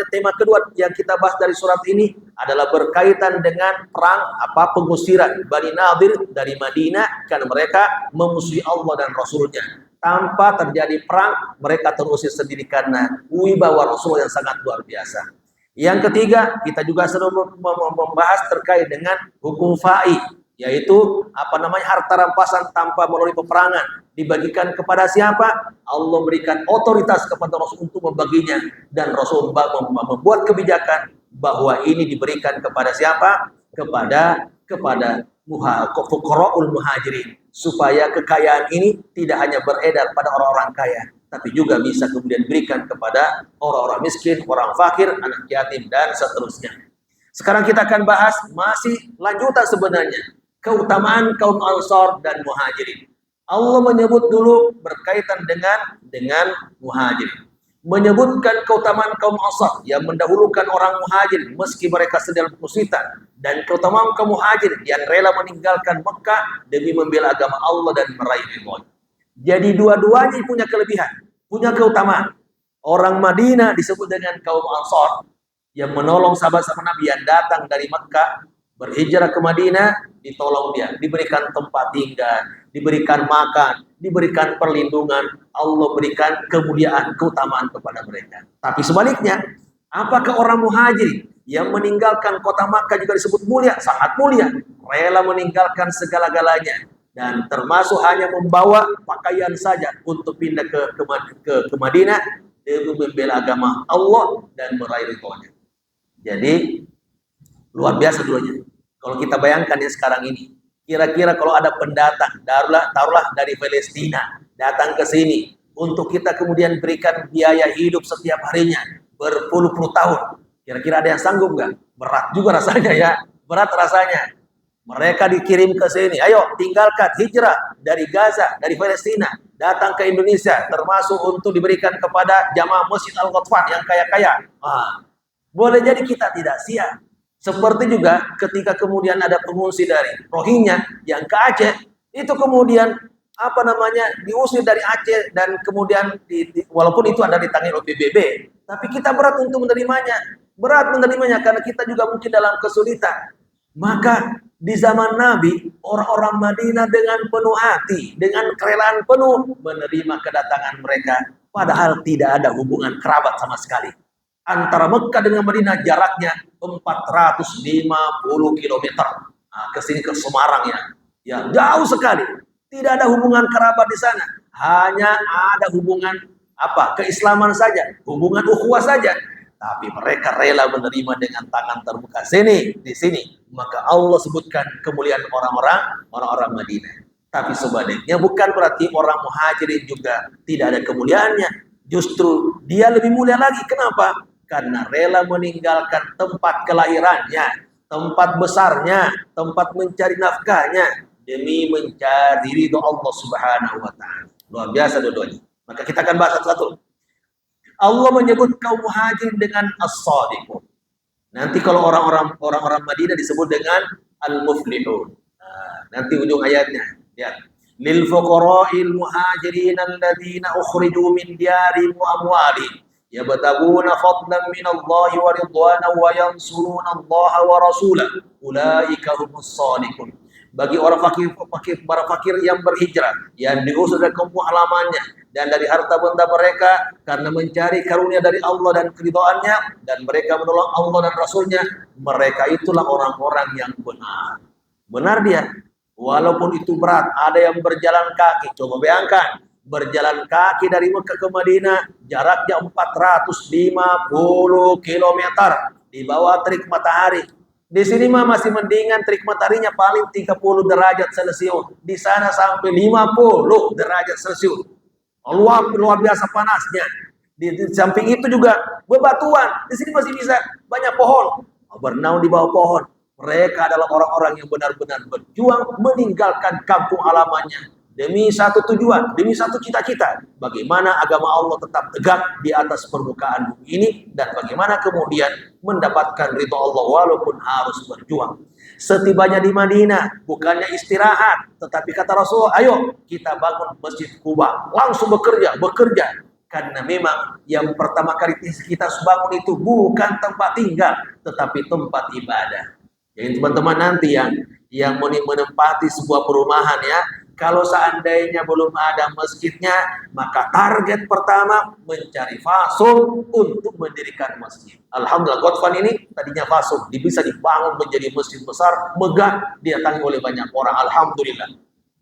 tema kedua yang kita bahas dari surat ini adalah berkaitan dengan perang pengusiran Bani Nadir dari Madinah karena mereka memusuhi Allah dan Rasulnya. Tanpa terjadi perang, mereka terusir sendiri karena wibawa Rasul yang sangat luar biasa. Yang ketiga, kita juga sedang membahas terkait dengan hukum fa'i, yaitu harta rampasan tanpa melalui peperangan dibagikan kepada siapa? Allah berikan otoritas kepada Rasul untuk membaginya, dan Rasul membuat kebijakan bahwa ini diberikan kepada siapa? Kepada fuqara'ul muhajirin, supaya kekayaan ini tidak hanya beredar pada orang-orang kaya, tapi juga bisa kemudian berikan kepada orang-orang miskin, orang fakir, anak yatim, dan seterusnya. Sekarang kita akan bahas masih lanjutan sebenarnya, keutamaan kaum Ansar dan Muhajirin. Allah menyebut dulu berkaitan dengan Muhajirin. Menyebutkan keutamaan kaum Ansar yang mendahulukan orang Muhajirin meski mereka sedang kesulitan, dan keutamaan kaum Muhajirin yang rela meninggalkan Mekah demi membela agama Allah dan meraih ridho. Jadi dua-duanya punya kelebihan, punya keutamaan. Orang Madinah disebut dengan kaum Ansar yang menolong sahabat-sahabat Nabi yang datang dari Mekah berhijrah ke Madinah, ditolong dia, diberikan tempat tinggal, diberikan makan, diberikan perlindungan, Allah berikan kemuliaan, keutamaan kepada mereka. Tapi sebaliknya, apakah orang Muhajirin yang meninggalkan kota Makkah juga disebut mulia? Sangat mulia, rela meninggalkan segala-galanya, dan termasuk hanya membawa pakaian saja untuk pindah ke Madinah demi membela agama Allah dan meraih ridhonya. Jadi luar biasa dulunya. Kalau kita bayangkan ya sekarang ini, kira-kira kalau ada pendatang, taruhlah dari Palestina datang ke sini untuk kita kemudian berikan biaya hidup setiap harinya berpuluh-puluh tahun, kira-kira ada yang sanggup nggak? Berat juga rasanya ya, berat rasanya. Mereka dikirim ke sini, ayo tinggalkan, hijrah dari Gaza, dari Palestina, datang ke Indonesia, termasuk untuk diberikan kepada jamaah Masjid Al-Ghatfan yang kaya-kaya. Boleh jadi kita tidak siap. Seperti juga ketika kemudian ada pengungsi dari Rohingya yang ke Aceh, itu kemudian diusir dari Aceh, dan kemudian walaupun itu ada ditangani oleh PBB, tapi kita berat untuk menerimanya karena kita juga mungkin dalam kesulitan. Maka di zaman Nabi, orang-orang Madinah dengan penuh hati, dengan kerelaan penuh menerima kedatangan mereka, padahal tidak ada hubungan kerabat sama sekali. Antara Mekah dengan Madinah jaraknya 450 km. Ke sini ke Semarang ya, jauh sekali. Tidak ada hubungan kerabat di sana, hanya ada hubungan keislaman saja, hubungan ukhuwah saja. Tapi mereka rela menerima dengan tangan terbuka di sini. Maka Allah sebutkan kemuliaan orang-orang Madinah. Tapi sebaliknya bukan berarti orang Muhajirin juga tidak ada kemuliaannya. Justru dia lebih mulia lagi. Kenapa? Karena rela meninggalkan tempat kelahirannya, tempat besarnya, tempat mencari nafkahnya demi mencari ridho Allah Subhanahu wa taala. Luar biasa dua-duanya. Maka kita akan bahas satu-satu. Allah menyebut kaum Muhajirin dengan as-sadiqun. Nanti kalau orang-orang Madinah disebut dengan al-muflihun. Nanti ujung ayatnya, ya. Lil fuqara'il muhajirin alladziina ukhriju min diyarihim wa amwalihim yabtaguna fadlan min Allah wa ridwanan wa yansuruna Allah wa rasulahu ulaika humus shadiqun. Bagi orang para fakir yang berhijrah, yang diusir dari kampung halamannya dan dari harta benda mereka karena mencari karunia dari Allah dan keridhaannya, dan mereka menolong Allah dan Rasulnya, mereka itulah orang-orang yang benar. Benar dia, walaupun itu berat. Ada yang berjalan kaki, coba bayangkan, berjalan kaki dari Mekah ke Madinah, jaraknya 450 km di bawah terik matahari. Di sini mah masih mendingan, terik mataharinya paling 30 derajat Celcius. Di sana sampai 50 derajat Celcius. Luar biasa panasnya. Di samping itu juga bebatuan. Di sini masih bisa banyak pohon. bernaung di bawah pohon. Mereka adalah orang-orang yang benar-benar berjuang meninggalkan kampung halamannya demi satu tujuan, demi satu cita-cita. Bagaimana agama Allah tetap tegak di atas permukaan bumi ini dan bagaimana kemudian mendapatkan ridho Allah walaupun harus berjuang. Setibanya di Madinah, bukannya istirahat, tetapi kata Rasulullah, ayo kita bangun Masjid Quba. Langsung bekerja. Karena memang yang pertama kali kita bangun itu bukan tempat tinggal, tetapi tempat ibadah. Jadi teman-teman nanti yang menempati sebuah perumahan ya, kalau seandainya belum ada masjidnya, maka target pertama mencari fasum untuk mendirikan masjid. Alhamdulillah, Godfan ini tadinya fasum, bisa dibangun menjadi masjid besar, megah, didatangi oleh banyak orang. Alhamdulillah.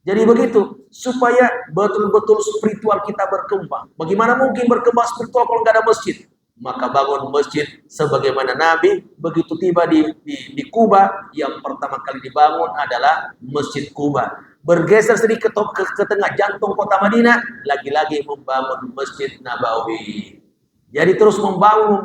Jadi begitu, supaya betul-betul spiritual kita berkembang. Bagaimana mungkin berkembang spiritual kalau nggak ada masjid? Maka bangun masjid sebagaimana Nabi begitu tiba di Kuba, yang pertama kali dibangun adalah Masjid Kuba. Bergeser sedikit ke tengah jantung kota Madinah, lagi-lagi membangun Masjid Nabawi. Jadi terus membangun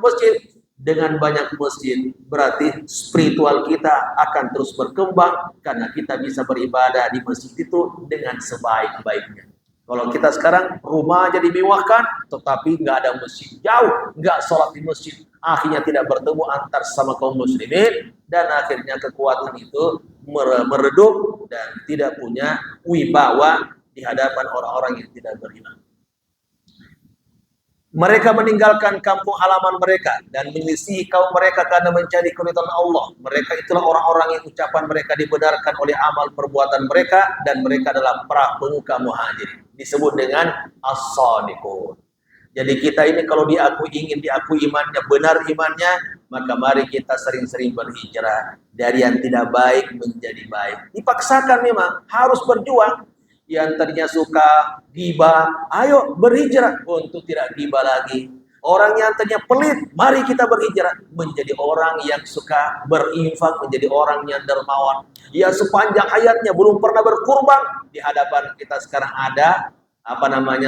masjid. Dengan banyak masjid, berarti spiritual kita akan terus berkembang karena kita bisa beribadah di masjid itu dengan sebaik-baiknya. Kalau kita sekarang rumah jadi mewahkan, tetapi nggak ada masjid, jauh, nggak sholat di masjid, akhirnya tidak bertemu antar sama kaum muslimin, dan akhirnya kekuatan itu meredup dan tidak punya wibawa di hadapan orang-orang yang tidak beriman. Mereka meninggalkan kampung halaman mereka dan menyelisihi kaum mereka karena mencari keridhaan Allah. Mereka itulah orang-orang yang ucapan mereka dibenarkan oleh amal perbuatan mereka, dan mereka adalah para pemuka muhajirin. Disebut dengan as-shadiqun. Jadi kita ini kalau ingin diakui imannya, benar imannya, maka mari kita sering-sering berhijrah dari yang tidak baik menjadi baik. Dipaksakan memang, harus berjuang. Yang tadinya suka ghibah, ayo berhijrah untuk tidak ghibah lagi. Orang yang tadinya pelit, mari kita berhijrah menjadi orang yang suka berinfak, menjadi orang yang dermawan. Yang sepanjang hayatnya belum pernah berkurban, di hadapan kita sekarang ada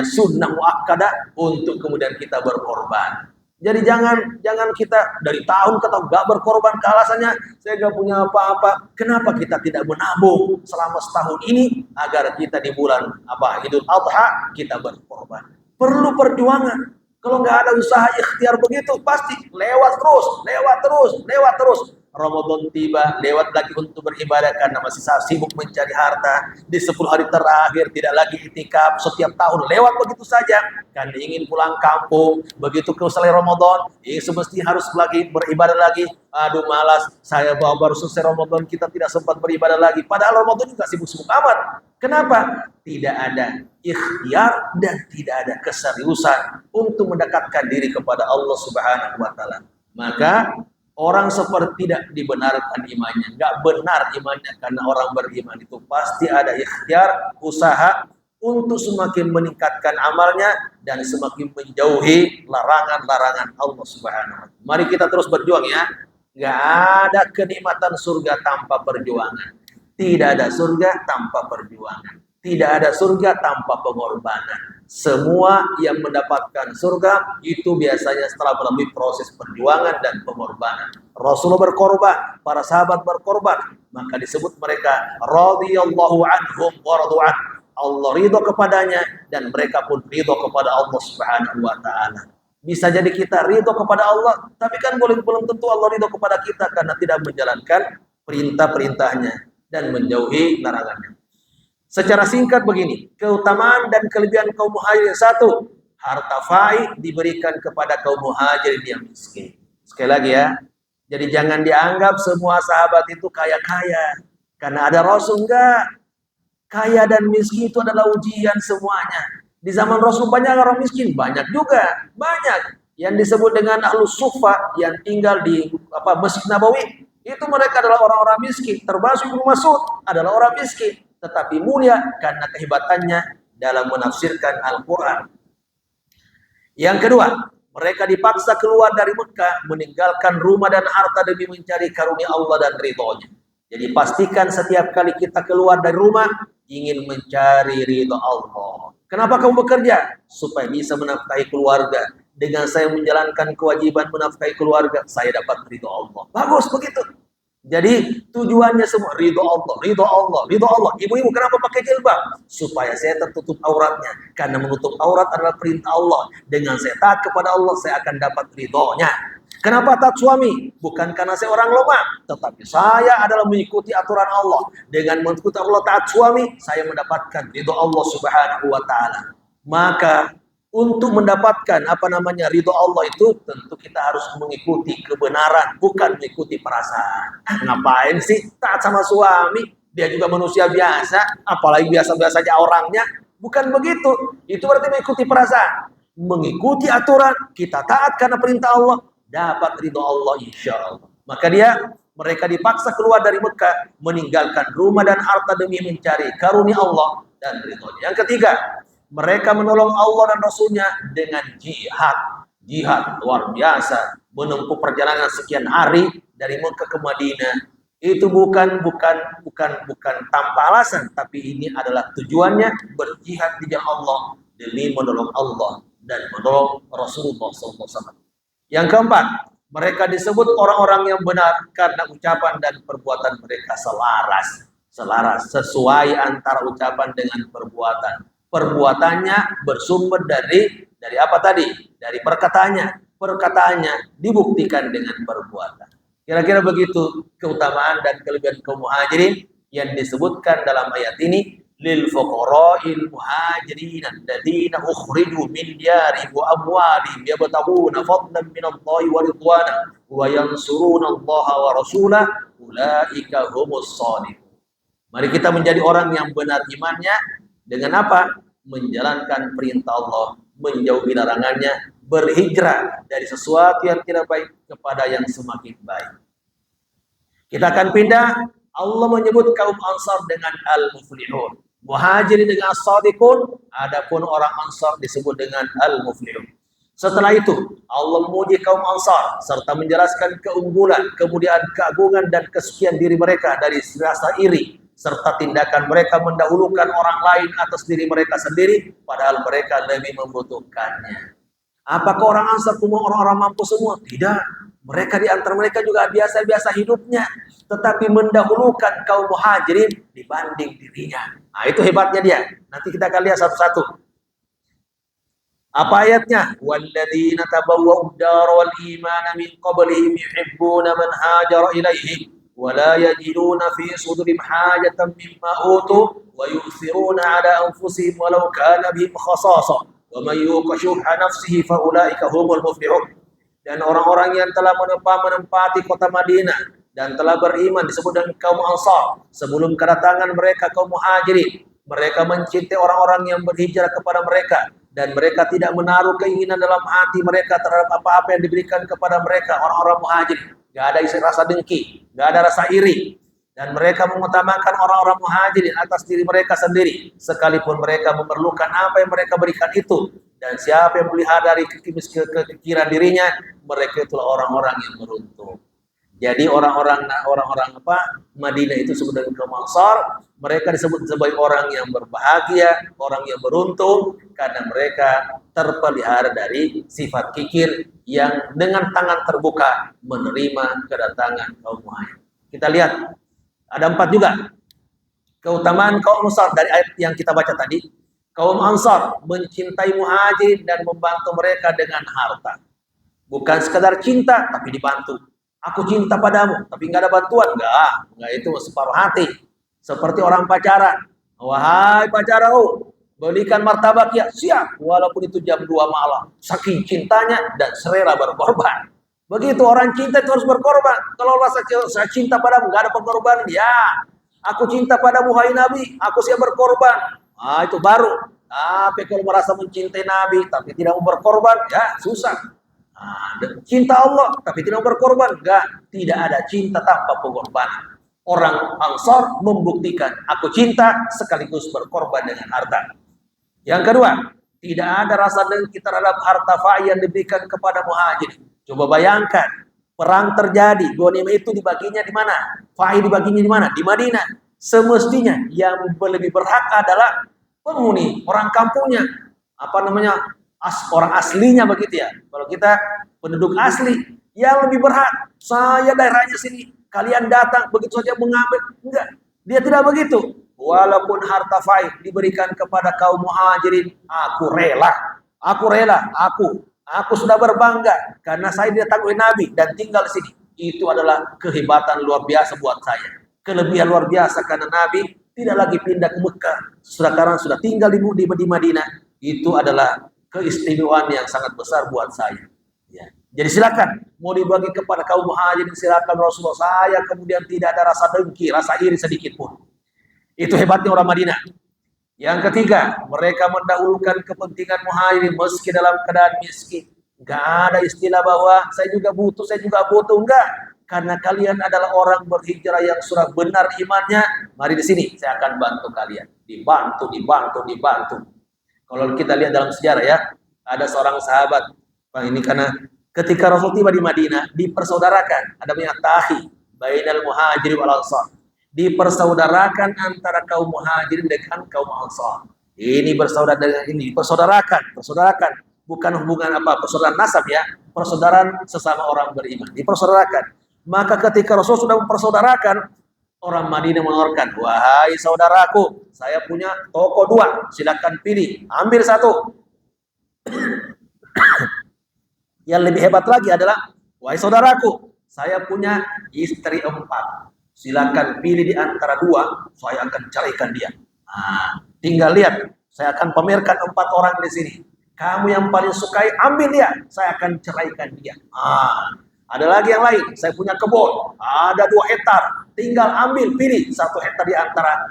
sunnah muakkadah untuk kemudian kita berkorban. Jadi jangan kita dari tahun ke tahun gak berkorban, ke alasannya saya gak punya apa-apa. Kenapa kita tidak menabung selama setahun ini agar kita di bulan Idul Adha kita berkorban? Perlu perjuangan. Kalau nggak ada usaha ikhtiar begitu, pasti lewat terus. Ramadan tiba, lewat lagi untuk beribadah karena masih sibuk mencari harta. Di 10 hari terakhir tidak lagi itikaf, setiap tahun lewat begitu saja. Karena ingin pulang kampung, begitu selesai Ramadan, semestinya harus lagi beribadah lagi. Aduh malas, saya baru selesai Ramadan, kita tidak sempat beribadah lagi. Padahal Ramadan juga sibuk-sibuk amat. Kenapa? Tidak ada ikhtiar dan tidak ada keseriusan untuk mendekatkan diri kepada Allah Subhanahu wa taala. Maka orang seperti tidak dibenarkan imannya, nggak benar imannya, karena orang beriman itu pasti ada ikhtiar, usaha untuk semakin meningkatkan amalnya dan semakin menjauhi larangan-larangan Allah Subhanahu wa taala. Mari kita terus berjuang ya. Nggak ada kenikmatan surga tanpa perjuangan. Tidak ada surga tanpa perjuangan. Tidak ada surga tanpa pengorbanan. Semua yang mendapatkan surga itu biasanya setelah melalui proses perjuangan dan pengorbanan. Rasulullah berkorban, para sahabat berkorban, maka disebut mereka radhiyallahu anhum wa radu'an. Allah ridho kepadanya dan mereka pun ridho kepada Allah Subhanahu wa taala. Bisa jadi kita ridho kepada Allah, tapi kan belum tentu Allah ridho kepada kita karena tidak menjalankan perintah-perintahnya dan menjauhi larangannya. Secara singkat begini, keutamaan dan kelebihan kaum muhajirin: satu, harta faid diberikan kepada kaum muhajirin yang miskin. Sekali lagi ya, jadi jangan dianggap semua sahabat itu kaya-kaya. Karena ada Rasul, enggak. Kaya dan miskin itu adalah ujian semuanya. Di zaman Rasul banyak orang miskin, banyak juga, banyak. Yang disebut dengan Ahlus Suffah yang tinggal di Masjid Nabawi, itu mereka adalah orang-orang miskin. Termasuk Ibnu Mas'ud adalah orang miskin, tetapi mulia karena kehebatannya dalam menafsirkan Al-Quran. Yang kedua, mereka dipaksa keluar dari Mekah, meninggalkan rumah dan harta demi mencari karunia Allah dan ridhonya. Jadi pastikan setiap kali kita keluar dari rumah, ingin mencari ridho Allah. Kenapa kamu bekerja? Supaya bisa menafkahi keluarga, dengan saya menjalankan kewajiban menafkahi keluarga, saya dapat ridho Allah. Bagus begitu. Jadi tujuannya semua ridho Allah, ridho Allah, ridho Allah. Ibu-ibu kenapa pakai jilbab? Supaya saya tertutup auratnya. Karena menutup aurat adalah perintah Allah. Dengan saya taat kepada Allah, saya akan dapat ridhonya. Kenapa taat suami? Bukan karena saya orang lemah, tetapi saya adalah mengikuti aturan Allah. Dengan mengikuti Allah taat suami, saya mendapatkan ridho Allah Subhanahu wa taala. Maka untuk mendapatkan ridho Allah itu tentu kita harus mengikuti kebenaran, bukan mengikuti perasaan. Ngapain sih taat sama suami? Dia juga manusia biasa, apalagi biasa-biasa aja orangnya. Bukan begitu. Itu berarti mengikuti perasaan. Mengikuti aturan, kita taat karena perintah Allah, dapat ridho Allah insya Allah. Maka mereka dipaksa keluar dari Mekah, meninggalkan rumah dan harta demi mencari karunia Allah dan ridhonya. Yang ketiga, mereka menolong Allah dan Rasulnya dengan jihad. Jihad luar biasa. Menempuh perjalanan sekian hari dari Mekah ke Madinah. Itu bukan tanpa alasan. Tapi ini adalah tujuannya berjihad di jalan Allah. Demi menolong Allah dan menolong Rasulullah SAW. Yang keempat, mereka disebut orang-orang yang benar karena ucapan dan perbuatan mereka selaras. Selaras, sesuai antara ucapan dengan perbuatan. Perbuatannya bersumber dari apa tadi? Dari perkataannya. Perkataannya dibuktikan dengan perbuatan. Kira-kira begitu keutamaan dan kelebihan kaum muhajirin yang disebutkan dalam ayat ini. Lil fuqara'il muhajirin alladziina ukhriju min diyarihim wa amwalihim yabtaghuna fadlan min Allahi wa ridwana wa yansuruna Allaha wa rasulahu ulaika humus shadiqun. Mari kita menjadi orang yang benar imannya. Dengan apa? Menjalankan perintah Allah, menjauhi larangannya, berhijrah dari sesuatu yang tidak baik kepada yang semakin baik. Kita akan pindah. Allah menyebut kaum Ansar dengan al-muflihun, muhajirin dengan as-sadiqun, adapun orang Ansar disebut dengan al-muflihun. Setelah itu Allah memuji kaum Ansar serta menjelaskan keunggulan, kemudian keagungan dan kesucian diri mereka dari rasa iri serta tindakan mereka mendahulukan orang lain atas diri mereka sendiri, padahal mereka lebih membutuhkannya. Apakah orang Ansar semua orang-orang mampu semua? Tidak. Mereka di antara mereka juga biasa-biasa hidupnya, tetapi mendahulukan kaum muhajirin dibanding dirinya. Nah, itu hebatnya dia. Nanti kita akan lihat satu-satu. Apa ayatnya? Walladzina tabawwa'ud dara wal imana min qablihim yuhibbuna man hajara ilaihim ولا يجدون في صدورهم حاجة مما أوتوا ويؤثرون على أنفسهم ولو كان بهم خصاصة ومن يوق شح نفسه فأولئك هم المفلحون. Dan orang-orang yang telah menempati kota Madinah dan telah beriman disebut dengan kaum Ansar sebelum kedatangan mereka kaum muhajirin. Mereka mencintai orang-orang yang berhijrah kepada mereka dan mereka tidak menaruh keinginan dalam hati mereka terhadap apa-apa yang diberikan kepada mereka orang-orang muhajirin. Gak ada isi rasa dengki, gak ada rasa iri. Dan mereka mengutamakan orang-orang muhajirin atas diri mereka sendiri. Sekalipun mereka memerlukan apa yang mereka berikan itu. Dan siapa yang melihat dari kekiran dirinya, mereka itulah orang-orang yang beruntung. Jadi orang-orang Madinah itu disebut dengan kaum Ansar. Mereka disebut sebagai orang yang berbahagia, orang yang beruntung, karena mereka terpelihara dari sifat kikir yang dengan tangan terbuka menerima kedatangan kaum muhajirin. Kita lihat, ada 4 juga keutamaan kaum Ansar dari ayat yang kita baca tadi. Kaum Ansar mencintai muhajirin dan membantu mereka dengan harta. Bukan sekadar cinta, tapi dibantu. Aku cinta padamu, tapi nggak ada bantuan. Enggak itu separuh hati. Seperti orang pacaran. Wahai pacarku, belikan martabak ya, siap. Walaupun itu jam 2 malam. Saking cintanya dan serela berkorban. Begitu orang cinta itu harus berkorban. Kalau rasa saya cinta padamu, nggak ada pengorbanan. Ya, aku cinta padamu, hai Nabi. Aku siap berkorban. Itu baru. Tapi kalau merasa mencintai Nabi, tapi tidak mau berkorban, ya susah. Cinta Allah, tapi tidak mau berkorban. Enggak, tidak ada cinta tanpa pengorbanan. Orang Ansar membuktikan, aku cinta sekaligus berkorban dengan harta. Yang kedua, tidak ada rasa dengki terhadap harta fa'i yang diberikan kepada muhajirin. Coba bayangkan, perang terjadi, ghanimah itu dibaginya di mana? Fa'i dibaginya di mana? Di Madinah. Semestinya yang lebih berhak adalah penghuni, orang kampungnya. orang aslinya begitu ya. Kalau kita penduduk asli, yang lebih berhak. Saya daerahnya sini, kalian datang begitu saja mengambil. Enggak, dia tidak begitu. Walaupun harta faid diberikan kepada kaum muhajirin, aku rela. Aku sudah berbangga karena saya didatang oleh Nabi dan tinggal di sini. Itu adalah kehebatan luar biasa buat saya. Kelebihan luar biasa karena Nabi tidak lagi pindah ke Mekah. Sekarang sudah tinggal di Madinah. Itu adalah keistimewaan yang sangat besar buat saya. Ya. Jadi silakan mau dibagi kepada kaum muhajirin, silakan Rasulullah. Saya kemudian tidak ada rasa dengki, rasa iri sedikit pun. Itu hebatnya orang Madinah. Yang ketiga, mereka mendahulukan kepentingan muhajirin meski dalam keadaan miskin. Enggak ada istilah bahwa saya juga butuh, enggak. Karena kalian adalah orang berhijrah yang sudah benar imannya, mari di sini saya akan bantu kalian. Dibantu. Kalau kita lihat dalam sejarah ya, ada seorang sahabat, ini karena ketika Rasul tiba di Madinah, dipersaudarakan, ada banyak tahi, bainal muhajirin wal ansar. Dipersaudarakan antara kaum muhajirin dengan kaum ansar. Ini bersaudara dengan ini, persaudaraan, bukan hubungan persaudaraan nasab ya, persaudaraan sesama orang beriman, dipersaudarakan. Maka ketika Rasul sudah mempersaudarakan, orang Madinah mengeluarkan, wahai saudaraku, saya punya toko 2, silakan pilih, ambil satu. Yang lebih hebat lagi adalah, wahai saudaraku, saya punya istri 4, silakan pilih di antara 2, saya akan ceraikan dia. Tinggal lihat, saya akan pamerkan 4 orang di sini. Kamu yang paling sukai, ambil dia, saya akan ceraikan dia. Ada lagi yang lain, saya punya kebun, ada 2 hektar, tinggal ambil, pilih 1 hektar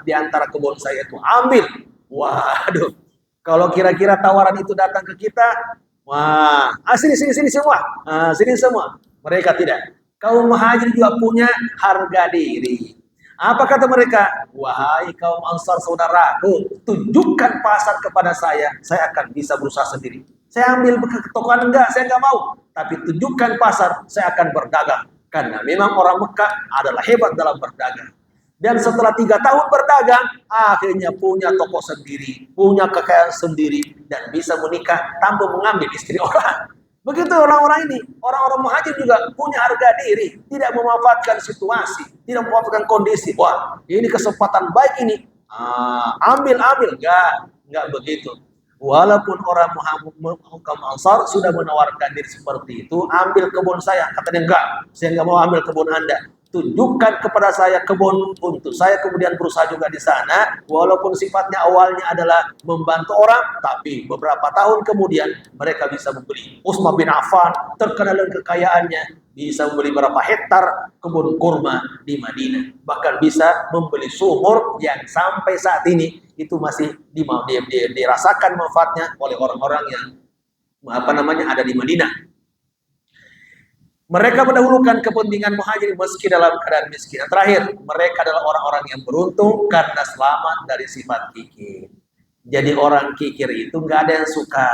di antara kebun saya itu, ambil. Waduh, kalau kira-kira tawaran itu datang ke kita, wah, sini semua, sini semua. Mereka tidak. Kaum muhajirin juga punya harga diri. Apa kata mereka? Wahai kaum ansar saudaraku, tunjukkan pasar kepada saya akan bisa berusaha sendiri. Saya ambil tokoan enggak, saya enggak mau. Tapi tunjukkan pasar, saya akan berdagang. Karena memang orang Mekah adalah hebat dalam berdagang. Dan setelah 3 tahun berdagang, akhirnya punya toko sendiri, punya kekayaan sendiri, dan bisa menikah tanpa mengambil istri orang. Begitu orang-orang ini, orang-orang muhajir juga punya harga diri, tidak memanfaatkan situasi, tidak memanfaatkan kondisi. Wah, ini kesempatan baik ini. Ambil, enggak begitu. Walaupun orang kaum Ansar sudah menawarkan diri seperti itu, ambil kebun saya, katanya enggak, saya enggak mau ambil kebun Anda. Tunjukkan kepada saya kebun untuk saya kemudian berusaha juga di sana, walaupun sifatnya awalnya adalah membantu orang, tapi beberapa tahun kemudian mereka bisa membeli. Utsman bin Affan terkenal dengan kekayaannya, bisa membeli berapa hektar kebun kurma di Madinah, bahkan bisa membeli sumur yang sampai saat ini itu masih dirasakan manfaatnya oleh orang-orang yang ada di Madinah. Mereka mendahulukan kepentingan muhajirin meski dalam keadaan miskin. Terakhir, mereka adalah orang-orang yang beruntung karena selamat dari sifat kikir. Jadi orang kikir itu nggak ada yang suka.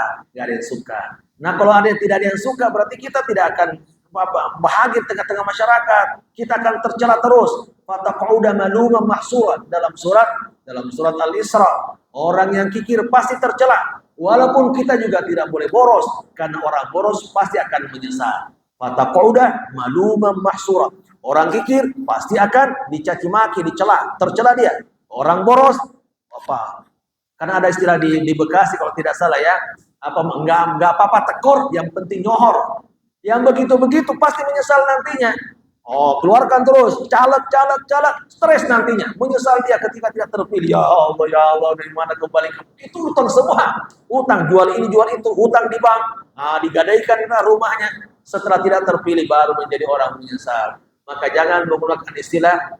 Nah, kalau ada yang tidak ada yang suka, berarti kita tidak akan bahagia tengah-tengah masyarakat. Kita akan tercela terus. Fataqauda maluman mahsura dalam surat Al-Isra. Orang yang kikir pasti tercela. Walaupun kita juga tidak boleh boros, karena orang boros pasti akan menyesal. Fataqauda maluman mahsura. Orang kikir pasti akan dicaci maki, dicela, tercela dia. Orang boros karena ada istilah di Bekasi kalau tidak salah ya, enggak apa-apa tekor, yang penting nyohor. Yang begitu-begitu pasti menyesal nantinya. Keluarkan terus, caleg, stres nantinya, menyesal dia ketika tidak terpilih. Ya Allah, dari mana kembali? Itu utang semua, utang jual ini jual itu, utang di bank, digadaikan rumahnya. Setelah tidak terpilih baru menjadi orang menyesal. Maka jangan menggunakan istilah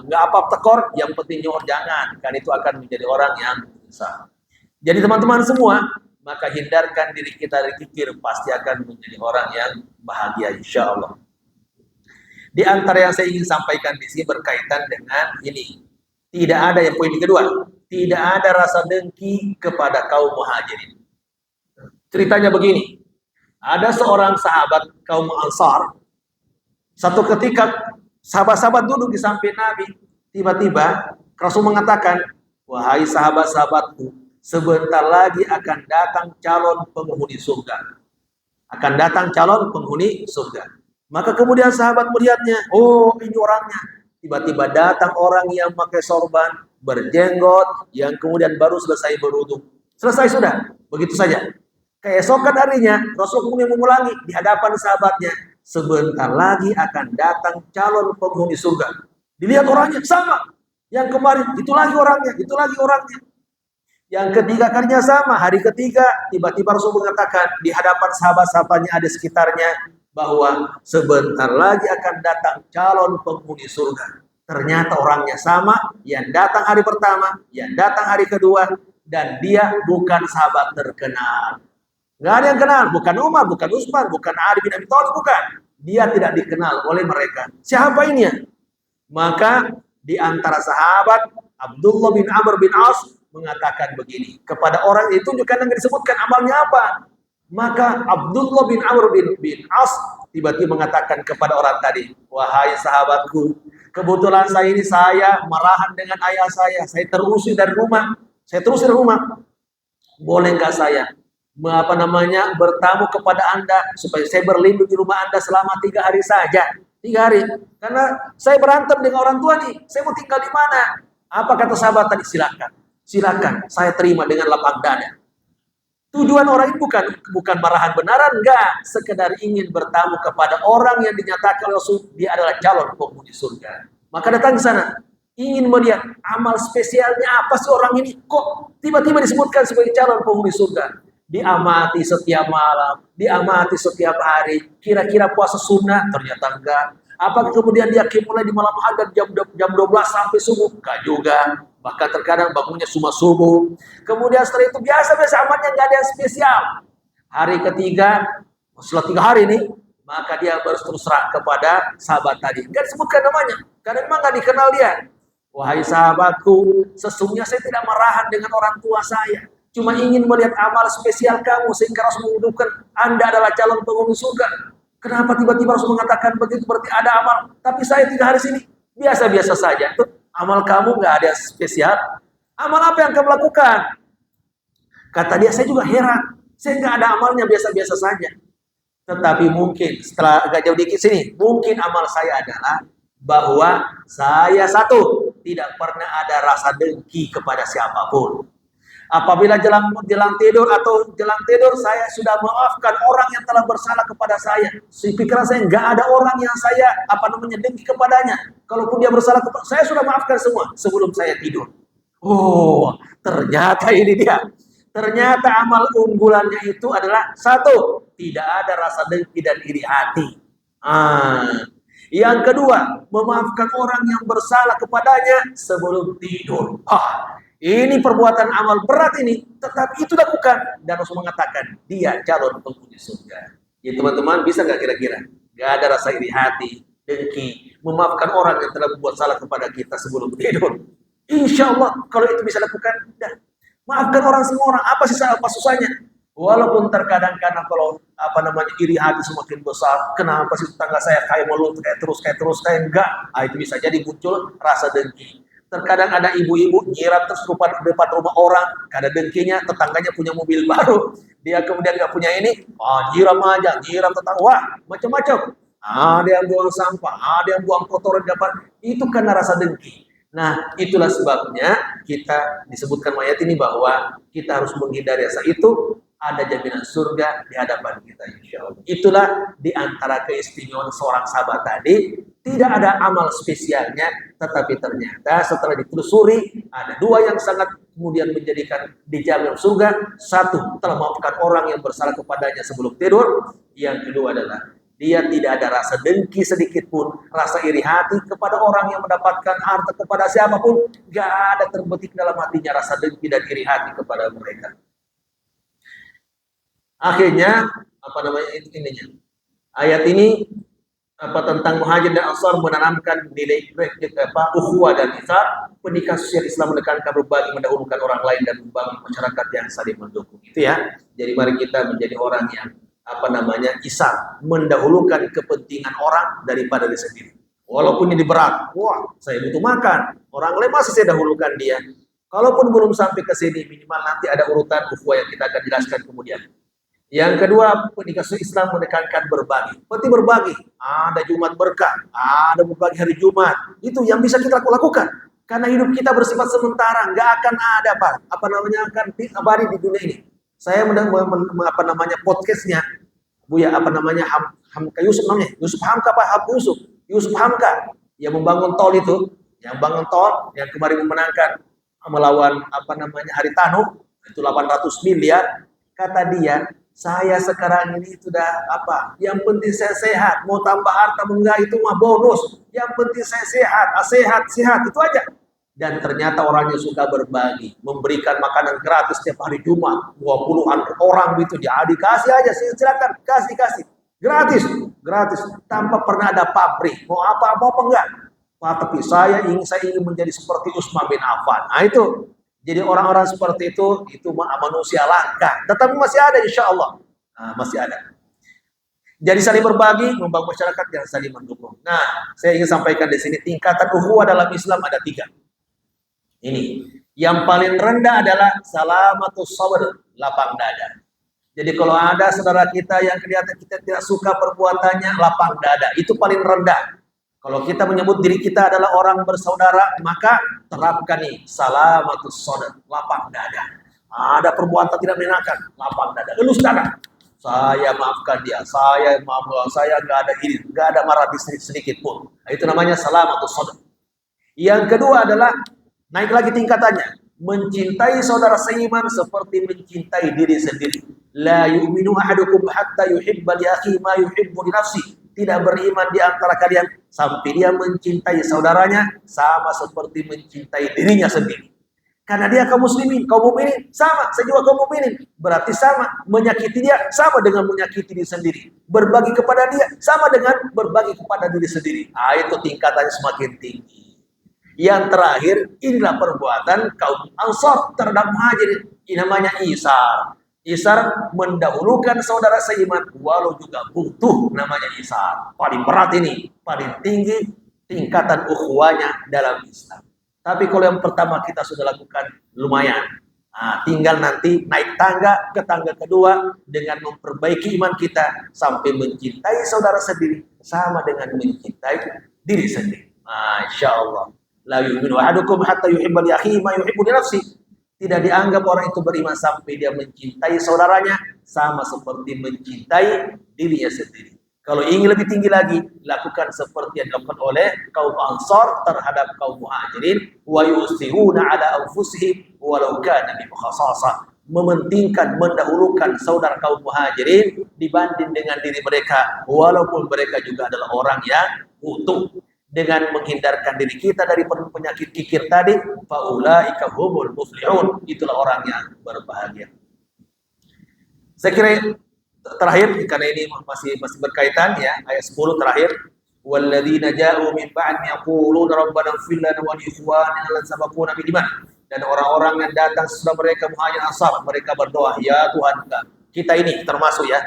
nggak apa tekor, yang penting nyohor, jangan, kan itu akan menjadi orang yang menyesal. Jadi teman-teman semua, maka hindarkan diri kita dari kikir, pasti akan menjadi orang yang bahagia insya Allah. Di antara yang saya ingin sampaikan di sini berkaitan dengan ini, tidak ada yang poin kedua, tidak ada rasa dengki kepada kaum muhajirin. Ceritanya begini, ada seorang sahabat kaum Ansar, satu ketika sahabat-sahabat duduk di samping Nabi, tiba-tiba Rasul mengatakan, wahai sahabat-sahabatku, sebentar lagi akan datang calon penghuni surga. Akan datang calon penghuni surga. Maka kemudian sahabat melihatnya, oh ini orangnya. Tiba-tiba datang orang yang pakai sorban, berjenggot, yang kemudian baru selesai berwudu. Selesai sudah, begitu saja. Keesokan harinya, Rasul kemudian mengulangi di hadapan sahabatnya, sebentar lagi akan datang calon penghuni surga. Dilihat orangnya sama, yang kemarin itu lagi orangnya, itu lagi orangnya. Yang ketiga kalinya sama, hari ketiga tiba-tiba Rasul mengatakan di hadapan sahabat-sahabatnya ada sekitarnya bahwa sebentar lagi akan datang calon penghuni surga. Ternyata orangnya sama, yang datang hari pertama, yang datang hari kedua, dan dia bukan sahabat terkenal. Nggak ada yang kenal, bukan Umar, bukan Utsman, bukan Ali bin Abi Thalib, bukan. Dia tidak dikenal oleh mereka. Siapa ini ya? Maka di antara sahabat Abdullah bin Amr bin As mengatakan begini kepada orang itu, juga yang disebutkan amalnya apa. Maka Abdullah bin Amr bin As tiba-tiba mengatakan kepada orang tadi, wahai sahabatku, kebetulan saya marahan dengan ayah saya terusir dari rumah, boleh nggak saya bertamu kepada Anda supaya saya berlindung di rumah Anda selama 3 hari saja. 3 hari, karena saya berantem dengan orang tua nih, saya mau tinggal di mana? Apa kata sahabat tadi? Silakan, saya terima dengan lapang dada. Tujuan orang ini bukan marahan benaran, enggak, sekedar ingin bertamu kepada orang yang dinyatakan Rasul dia adalah calon penghuni surga. Maka datang ke sana, ingin melihat amal spesialnya apa sih orang ini, kok tiba-tiba disebutkan sebagai calon penghuni surga. Diamati setiap malam, diamati setiap hari, kira-kira puasa sunnah, ternyata enggak. Apakah kemudian dia mulai di malam hari jam 12 sampai subuh? Enggak juga. Bahkan terkadang bangunnya cuma subuh. Kemudian setelah itu biasa-biasa amalnya, nggak ada yang spesial. Hari ketiga, setelah 3 hari ini, maka dia berterus terang kepada sahabat tadi. Nggak disebutkan namanya, karena memang nggak dikenal dia. Wahai sahabatku, sesungguhnya saya tidak marahan dengan orang tua saya. Cuma ingin melihat amal spesial kamu, sehingga Rasul menunjukkan Anda adalah calon penghuni surga. Kenapa tiba-tiba Rasul mengatakan begitu, berarti ada amal. Tapi saya 3 hari sini, biasa-biasa saja. Amal kamu nggak ada spesial. Amal apa yang kamu lakukan? Kata dia, saya juga heran. Saya nggak ada amalnya, biasa-biasa saja. Tetapi mungkin setelah agak jauh dikit sini, mungkin amal saya adalah bahwa saya satu, tidak pernah ada rasa dengki kepada siapapun. Apabila jelang tidur saya sudah maafkan orang yang telah bersalah kepada saya. Pikiran saya nggak ada orang yang saya dengki kepadanya. Kalaupun dia bersalah kepada saya, sudah maafkan semua sebelum saya tidur. Oh, ternyata ini dia. Ternyata amal unggulannya itu adalah satu, tidak ada rasa dengki dan iri hati. Yang kedua, memaafkan orang yang bersalah kepadanya sebelum tidur. Ini perbuatan amal berat ini, tetapi itu lakukan. Dan Rasul mengatakan, dia calon penghuni surga. Ya teman-teman, bisa nggak kira-kira? Nggak ada rasa iri hati, dengki, memaafkan orang yang telah membuat salah kepada kita sebelum tidur. Insya Allah, kalau itu bisa lakukan, dah. Maafkan orang semua orang. Apa sih apa susahnya? Walaupun terkadang karena kalau iri hati semakin besar, kenapa sih tetangga saya kayak mulut, kayak terus, enggak. Itu bisa jadi muncul rasa dengki. Terkadang ada ibu-ibu nyiram terus depan rumah orang, karena dengkinya tetangganya punya mobil baru, dia kemudian nggak punya ini, nyiram tetangga, wah macam-macam. Ada yang buang sampah, ada yang buang kotoran di depan, itu karena rasa dengki. Nah, itulah sebabnya kita disebutkan ayat ini bahwa kita harus menghindari rasa itu. Ada jaminan surga di hadapan kita, insya Allah. Itulah di antara keistimewaan seorang sahabat tadi. Tidak ada amal spesialnya, tetapi ternyata setelah ditelusuri ada 2 yang sangat kemudian menjadikan dijamin surga. 1, telah memaafkan orang yang bersalah kepadanya sebelum tidur. Yang kedua adalah dia tidak ada rasa dengki sedikit pun, rasa iri hati kepada orang yang mendapatkan harta kepada siapapun. Gak ada terbetik dalam hatinya rasa dengki dan iri hati kepada mereka. Akhirnya ininya ayat ini tentang Muhajir dan Ansar menanamkan nilai ukhuwah dan isar, pernikahan sosial Islam menekankan berbagi, mendahulukan orang lain dan membangun masyarakat yang saling mendukung. Itu ya. Jadi mari kita menjadi orang yang isar, mendahulukan kepentingan orang daripada diri sendiri. Walaupun ini berat, wah saya butuh makan, orang lain masih saya dahulukan dia. Kalaupun belum sampai ke sini, minimal nanti ada urutan ukhuwah yang kita akan jelaskan kemudian. Yang kedua, pendidikan Islam menekankan berbagi. Seperti berbagi, ada Jumat berkah, ada berbagi hari Jumat. Itu yang bisa kita lakukan. Karena hidup kita bersifat sementara, nggak akan ada akan abadi di dunia ini. Saya podcastnya, Buya Hamka Yusuf namanya, Yusuf Hamka Yusuf Hamka yang membangun tol itu, yang kemarin memenangkan melawan Haritano itu 800 miliar. Kata dia, saya sekarang ini sudah yang penting saya sehat, mau tambah harta enggak itu mah bonus, yang penting saya sehat itu aja. Dan ternyata orangnya suka berbagi, memberikan makanan gratis setiap hari Jumat, 20-an orang gitu, dia dikasih aja, silakan kasih gratis tanpa pernah ada pabrik, mau apa enggak. Tapi saya ingin menjadi seperti Utsman bin Affan. Nah itu, jadi orang-orang seperti itu manusia langka. Tetapi masih ada, insya Allah. Nah, masih ada. Jadi saling berbagi, membangun masyarakat yang saling mendukung. Nah, saya ingin sampaikan di sini tingkatan ukhuwah dalam Islam ada 3. Ini, yang paling rendah adalah salamatus sabr, lapang dada. Jadi kalau ada saudara kita yang kelihatan kita tidak suka perbuatannya, lapang dada. Itu paling rendah. Kalau kita menyebut diri kita adalah orang bersaudara, maka terapkan nih salamatus sadr, lapang dada. Ada perbuatan tidak menyenangkan, lapang dada, elus dada. Saya maafkan dia, saya nggak ada marah sedikit pun. Itu namanya salamatus sadr. Yang kedua adalah naik lagi tingkatannya, mencintai saudara seiman seperti mencintai diri sendiri. La yu'minu ahadukum hatta yuhibba li akhihi ma yuhibbu li nafsihi. Tidak beriman di antara kalian sampai dia mencintai saudaranya sama seperti mencintai dirinya sendiri. Karena dia kaum muslimin, kaum mukminin sama, saya juga kaum mukminin. Berarti sama, menyakiti dia sama dengan menyakiti diri sendiri. Berbagi kepada dia sama dengan berbagi kepada diri sendiri. Itu tingkatannya semakin tinggi. Yang terakhir, inilah perbuatan kaum Ansar terhadap Muhajirin. Ini namanya Isar. Isar mendahulukan saudara seiman walau juga butuh, namanya Isar. Paling berat ini, paling tinggi tingkatan ukhuwahnya dalam Islam. Tapi kalau yang pertama kita sudah lakukan lumayan. Nah, tinggal nanti naik tangga ke tangga kedua dengan memperbaiki iman kita sampai mencintai saudara sendiri sama dengan mencintai diri sendiri. Masya Allah. La yu'minu ahadukum hatta yuhibba li akhihi ma yuhibbu li nafsihi. Tidak dianggap orang itu beriman sampai dia mencintai saudaranya sama seperti mencintai dirinya sendiri. Kalau ingin lebih tinggi lagi, lakukan seperti yang dilakukan oleh kaum Ansar terhadap kaum Muhajirin, wa yusiruna ala anfusihim walau kana bihim khassasah. Mementingkan, mendahulukan saudara kaum Muhajirin dibanding dengan diri mereka, walaupun mereka juga adalah orang yang utuh. Dengan menghindarkan diri kita dari penyakit kikir tadi, faulaika humul muflihun, itulah orang yang berbahagia. Saya kira terakhir, karena ini masih berkaitan ya, ayat 10 terakhir, walladzina ja'u min ba'di yaquluna rabbana ighfir lana wa li ikhwanina alladzina sabaquna bil iman. Dan orang-orang yang datang sesudah mereka Muhajirin Ansar, mereka berdoa, ya Tuhan kita ini termasuk ya.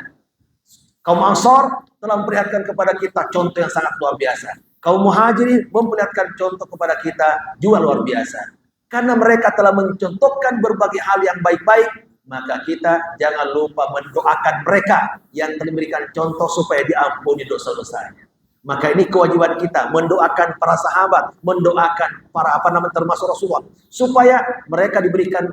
Kaum Ansar telah memperlihatkan kepada kita contoh yang sangat luar biasa. Kaum Muhajirin memperlihatkan contoh kepada kita juga luar biasa. Karena mereka telah mencontohkan berbagai hal yang baik-baik, maka kita jangan lupa mendoakan mereka yang telah memberikan contoh supaya diampuni dosa-dosanya. Maka ini kewajiban kita, mendoakan para sahabat, mendoakan para termasuk Rasulullah, supaya mereka diberikan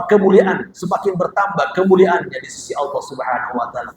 kemuliaan, semakin bertambah kemuliaannya di sisi Allah Subhanahu wa taala.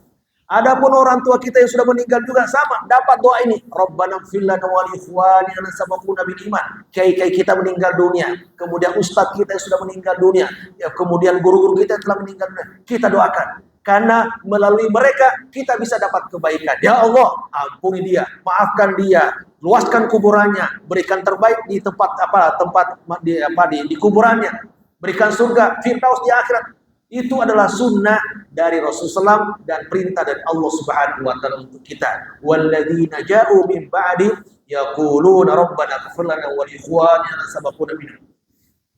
Adapun orang tua kita yang sudah meninggal juga sama, dapat doa ini. Rabbana ighfir lana wa li ikhwanina alladzina sabaquna bil iman. Kiai-kiai kita meninggal dunia, kemudian ustaz kita yang sudah meninggal dunia, ya kemudian guru-guru kita yang telah meninggal dunia, kita doakan. Karena melalui mereka kita bisa dapat kebaikan. Ya Allah, ampuni dia, maafkan dia, luaskan kuburannya, berikan terbaik di tempat di kuburannya, berikan surga firdaus di akhirat. Itu adalah sunnah dari Rasulullah SAW dan perintah dari Allah Subhanahu wa taala untuk kita. Walladzina ja'u min ba'di yaquluna rabbana ighfir lana wa li ikhwanina alladzina sabaquna bil iman.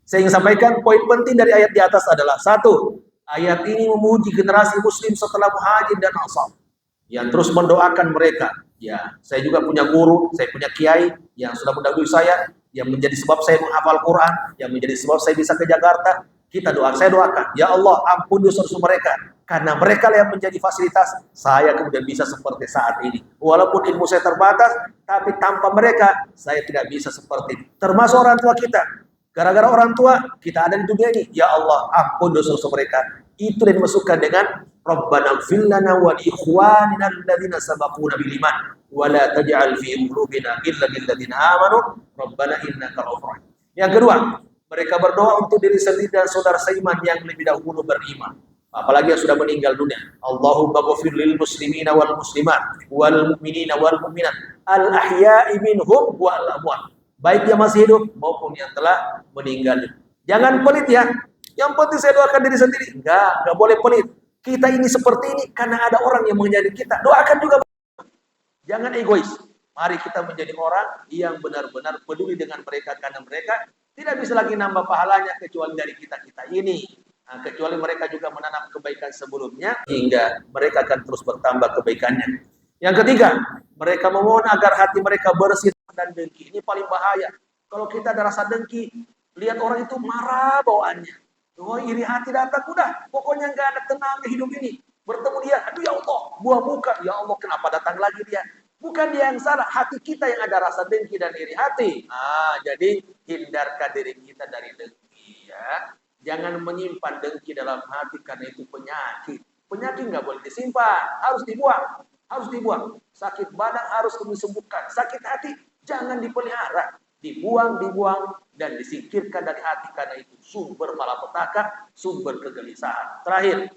Saya ingin sampaikan poin penting dari ayat di atas adalah satu, ayat ini memuji generasi muslim setelah Muhajir dan Ansar yang terus mendoakan mereka. Ya, saya juga punya guru, saya punya kiai yang sudah mendahului saya, yang menjadi sebab saya menghafal Quran, yang menjadi sebab saya bisa ke Jakarta. Saya doakan, ya Allah ampun dosa-dosa mereka, karena mereka yang menjadi fasilitas saya kemudian bisa seperti saat ini. Walaupun ilmu saya terbatas, tapi tanpa mereka saya tidak bisa seperti ini. Termasuk orang tua kita. Gara-gara orang tua kita ada di dunia ini. Ya Allah ampun dosa-dosa mereka. Itu yang dimasukkan dengan Rabbana ighfir lana wa li ikhwanina alladziina sabaquna bil iman wa la taj'al fi qulubina ghillan lil ladzina amanu Rabbana innaka ra'ufur rahim. Yang kedua, mereka berdoa untuk diri sendiri dan saudara seiman yang lebih dahulu beriman, apalagi yang sudah meninggal dunia. Allahumma ghfir lil muslimina wal muslimat wal mu'minina wal mu'minat al ahya'i minhum wal amwat, baik yang masih hidup maupun yang telah meninggal. Jangan pelit ya. Yang penting saya doakan diri sendiri. Enggak boleh pelit. Kita ini seperti ini karena ada orang yang menjadi kita. Doakan juga. Jangan egois. Mari kita menjadi orang yang benar-benar peduli dengan mereka, karena mereka tidak bisa lagi nambah pahalanya kecuali dari kita-kita ini. Nah, kecuali mereka juga menanam kebaikan sebelumnya, hingga mereka akan terus bertambah kebaikannya. Yang ketiga, mereka memohon agar hati mereka bersih dan dengki. Ini paling bahaya. Kalau kita ada rasa dengki, lihat orang itu marah bawaannya. Oh, iri hati datang, udah. Pokoknya nggak ada tenang hidup ini. Bertemu dia, aduh ya Allah, buah muka. Ya Allah, kenapa datang lagi dia? Bukan dia yang salah, hati kita yang ada rasa dengki dan iri hati. Jadi hindarkan diri kita dari dengki ya. Jangan menyimpan dengki dalam hati karena itu penyakit. Penyakit nggak boleh disimpan, harus dibuang. Harus dibuang. Sakit badan harus disembuhkan. Sakit hati jangan dipelihara. Dibuang, dan disingkirkan dari hati karena itu sumber malapetaka, sumber kegelisahan. Terakhir,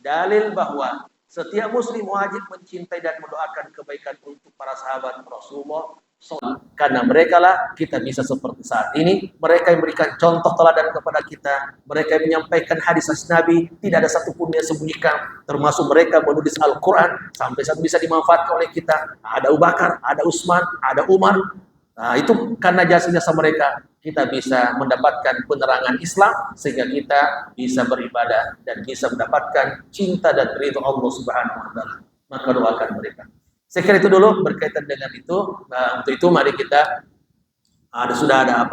dalil bahwa setiap muslim wajib mencintai dan mendoakan kebaikan untuk para sahabat Rasulullah SAW. Karena mereka lah kita bisa seperti saat ini. Mereka yang memberikan contoh teladan kepada kita. Mereka yang menyampaikan hadis Nabi. Tidak ada satupun yang sembunyikan. Termasuk mereka menulis Al-Quran. Sampai saat bisa dimanfaatkan oleh kita. Ada Abu Bakar, ada Utsman, ada Umar. Nah, itu karena jasa-jasa mereka kita bisa mendapatkan penerangan Islam, sehingga kita bisa beribadah dan bisa mendapatkan cinta dan ridho Allah Subhanahu wa taala. Maka doakan mereka. Saya kira itu dulu berkaitan dengan itu. Nah, untuk itu mari kita sudah ada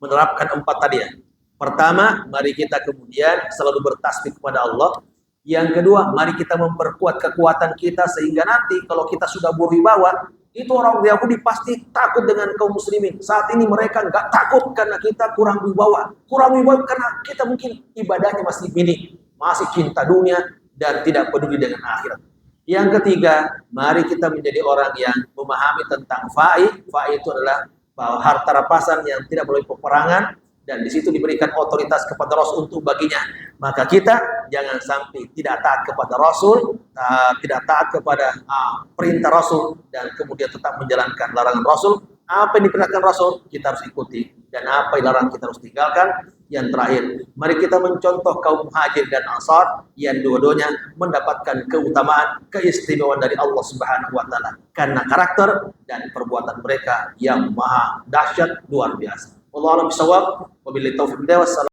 menerapkan 4 tadi ya. Pertama, mari kita kemudian selalu bertasbih kepada Allah. Yang kedua, mari kita memperkuat kekuatan kita sehingga nanti kalau kita sudah berwibawa, itu orang Yahudi pasti takut dengan kaum muslimin. Saat ini mereka nggak takut karena kita kurang wibawa. Kurang wibawa karena kita mungkin ibadahnya masih minim, masih cinta dunia dan tidak peduli dengan akhirat. Yang ketiga, mari kita menjadi orang yang memahami tentang fa'i. Fa'i itu adalah harta rampasan yang tidak melalui peperangan, dan di situ diberikan otoritas kepada Rasul untuk baginya. Maka kita jangan sampai tidak taat kepada Rasul, tidak taat kepada perintah Rasul, dan kemudian tetap menjalankan larangan Rasul. Apa yang diperintahkan Rasul kita harus ikuti, dan apa yang dilarang kita harus tinggalkan. Yang terakhir, mari kita mencontoh kaum Muhajir dan Ansar yang dua-duanya mendapatkan keutamaan, keistimewaan dari Allah Subhanahu wa taala karena karakter dan perbuatan mereka yang maha dahsyat, luar biasa. Wallahu a'lam bishawab. Wabillahi taufiq.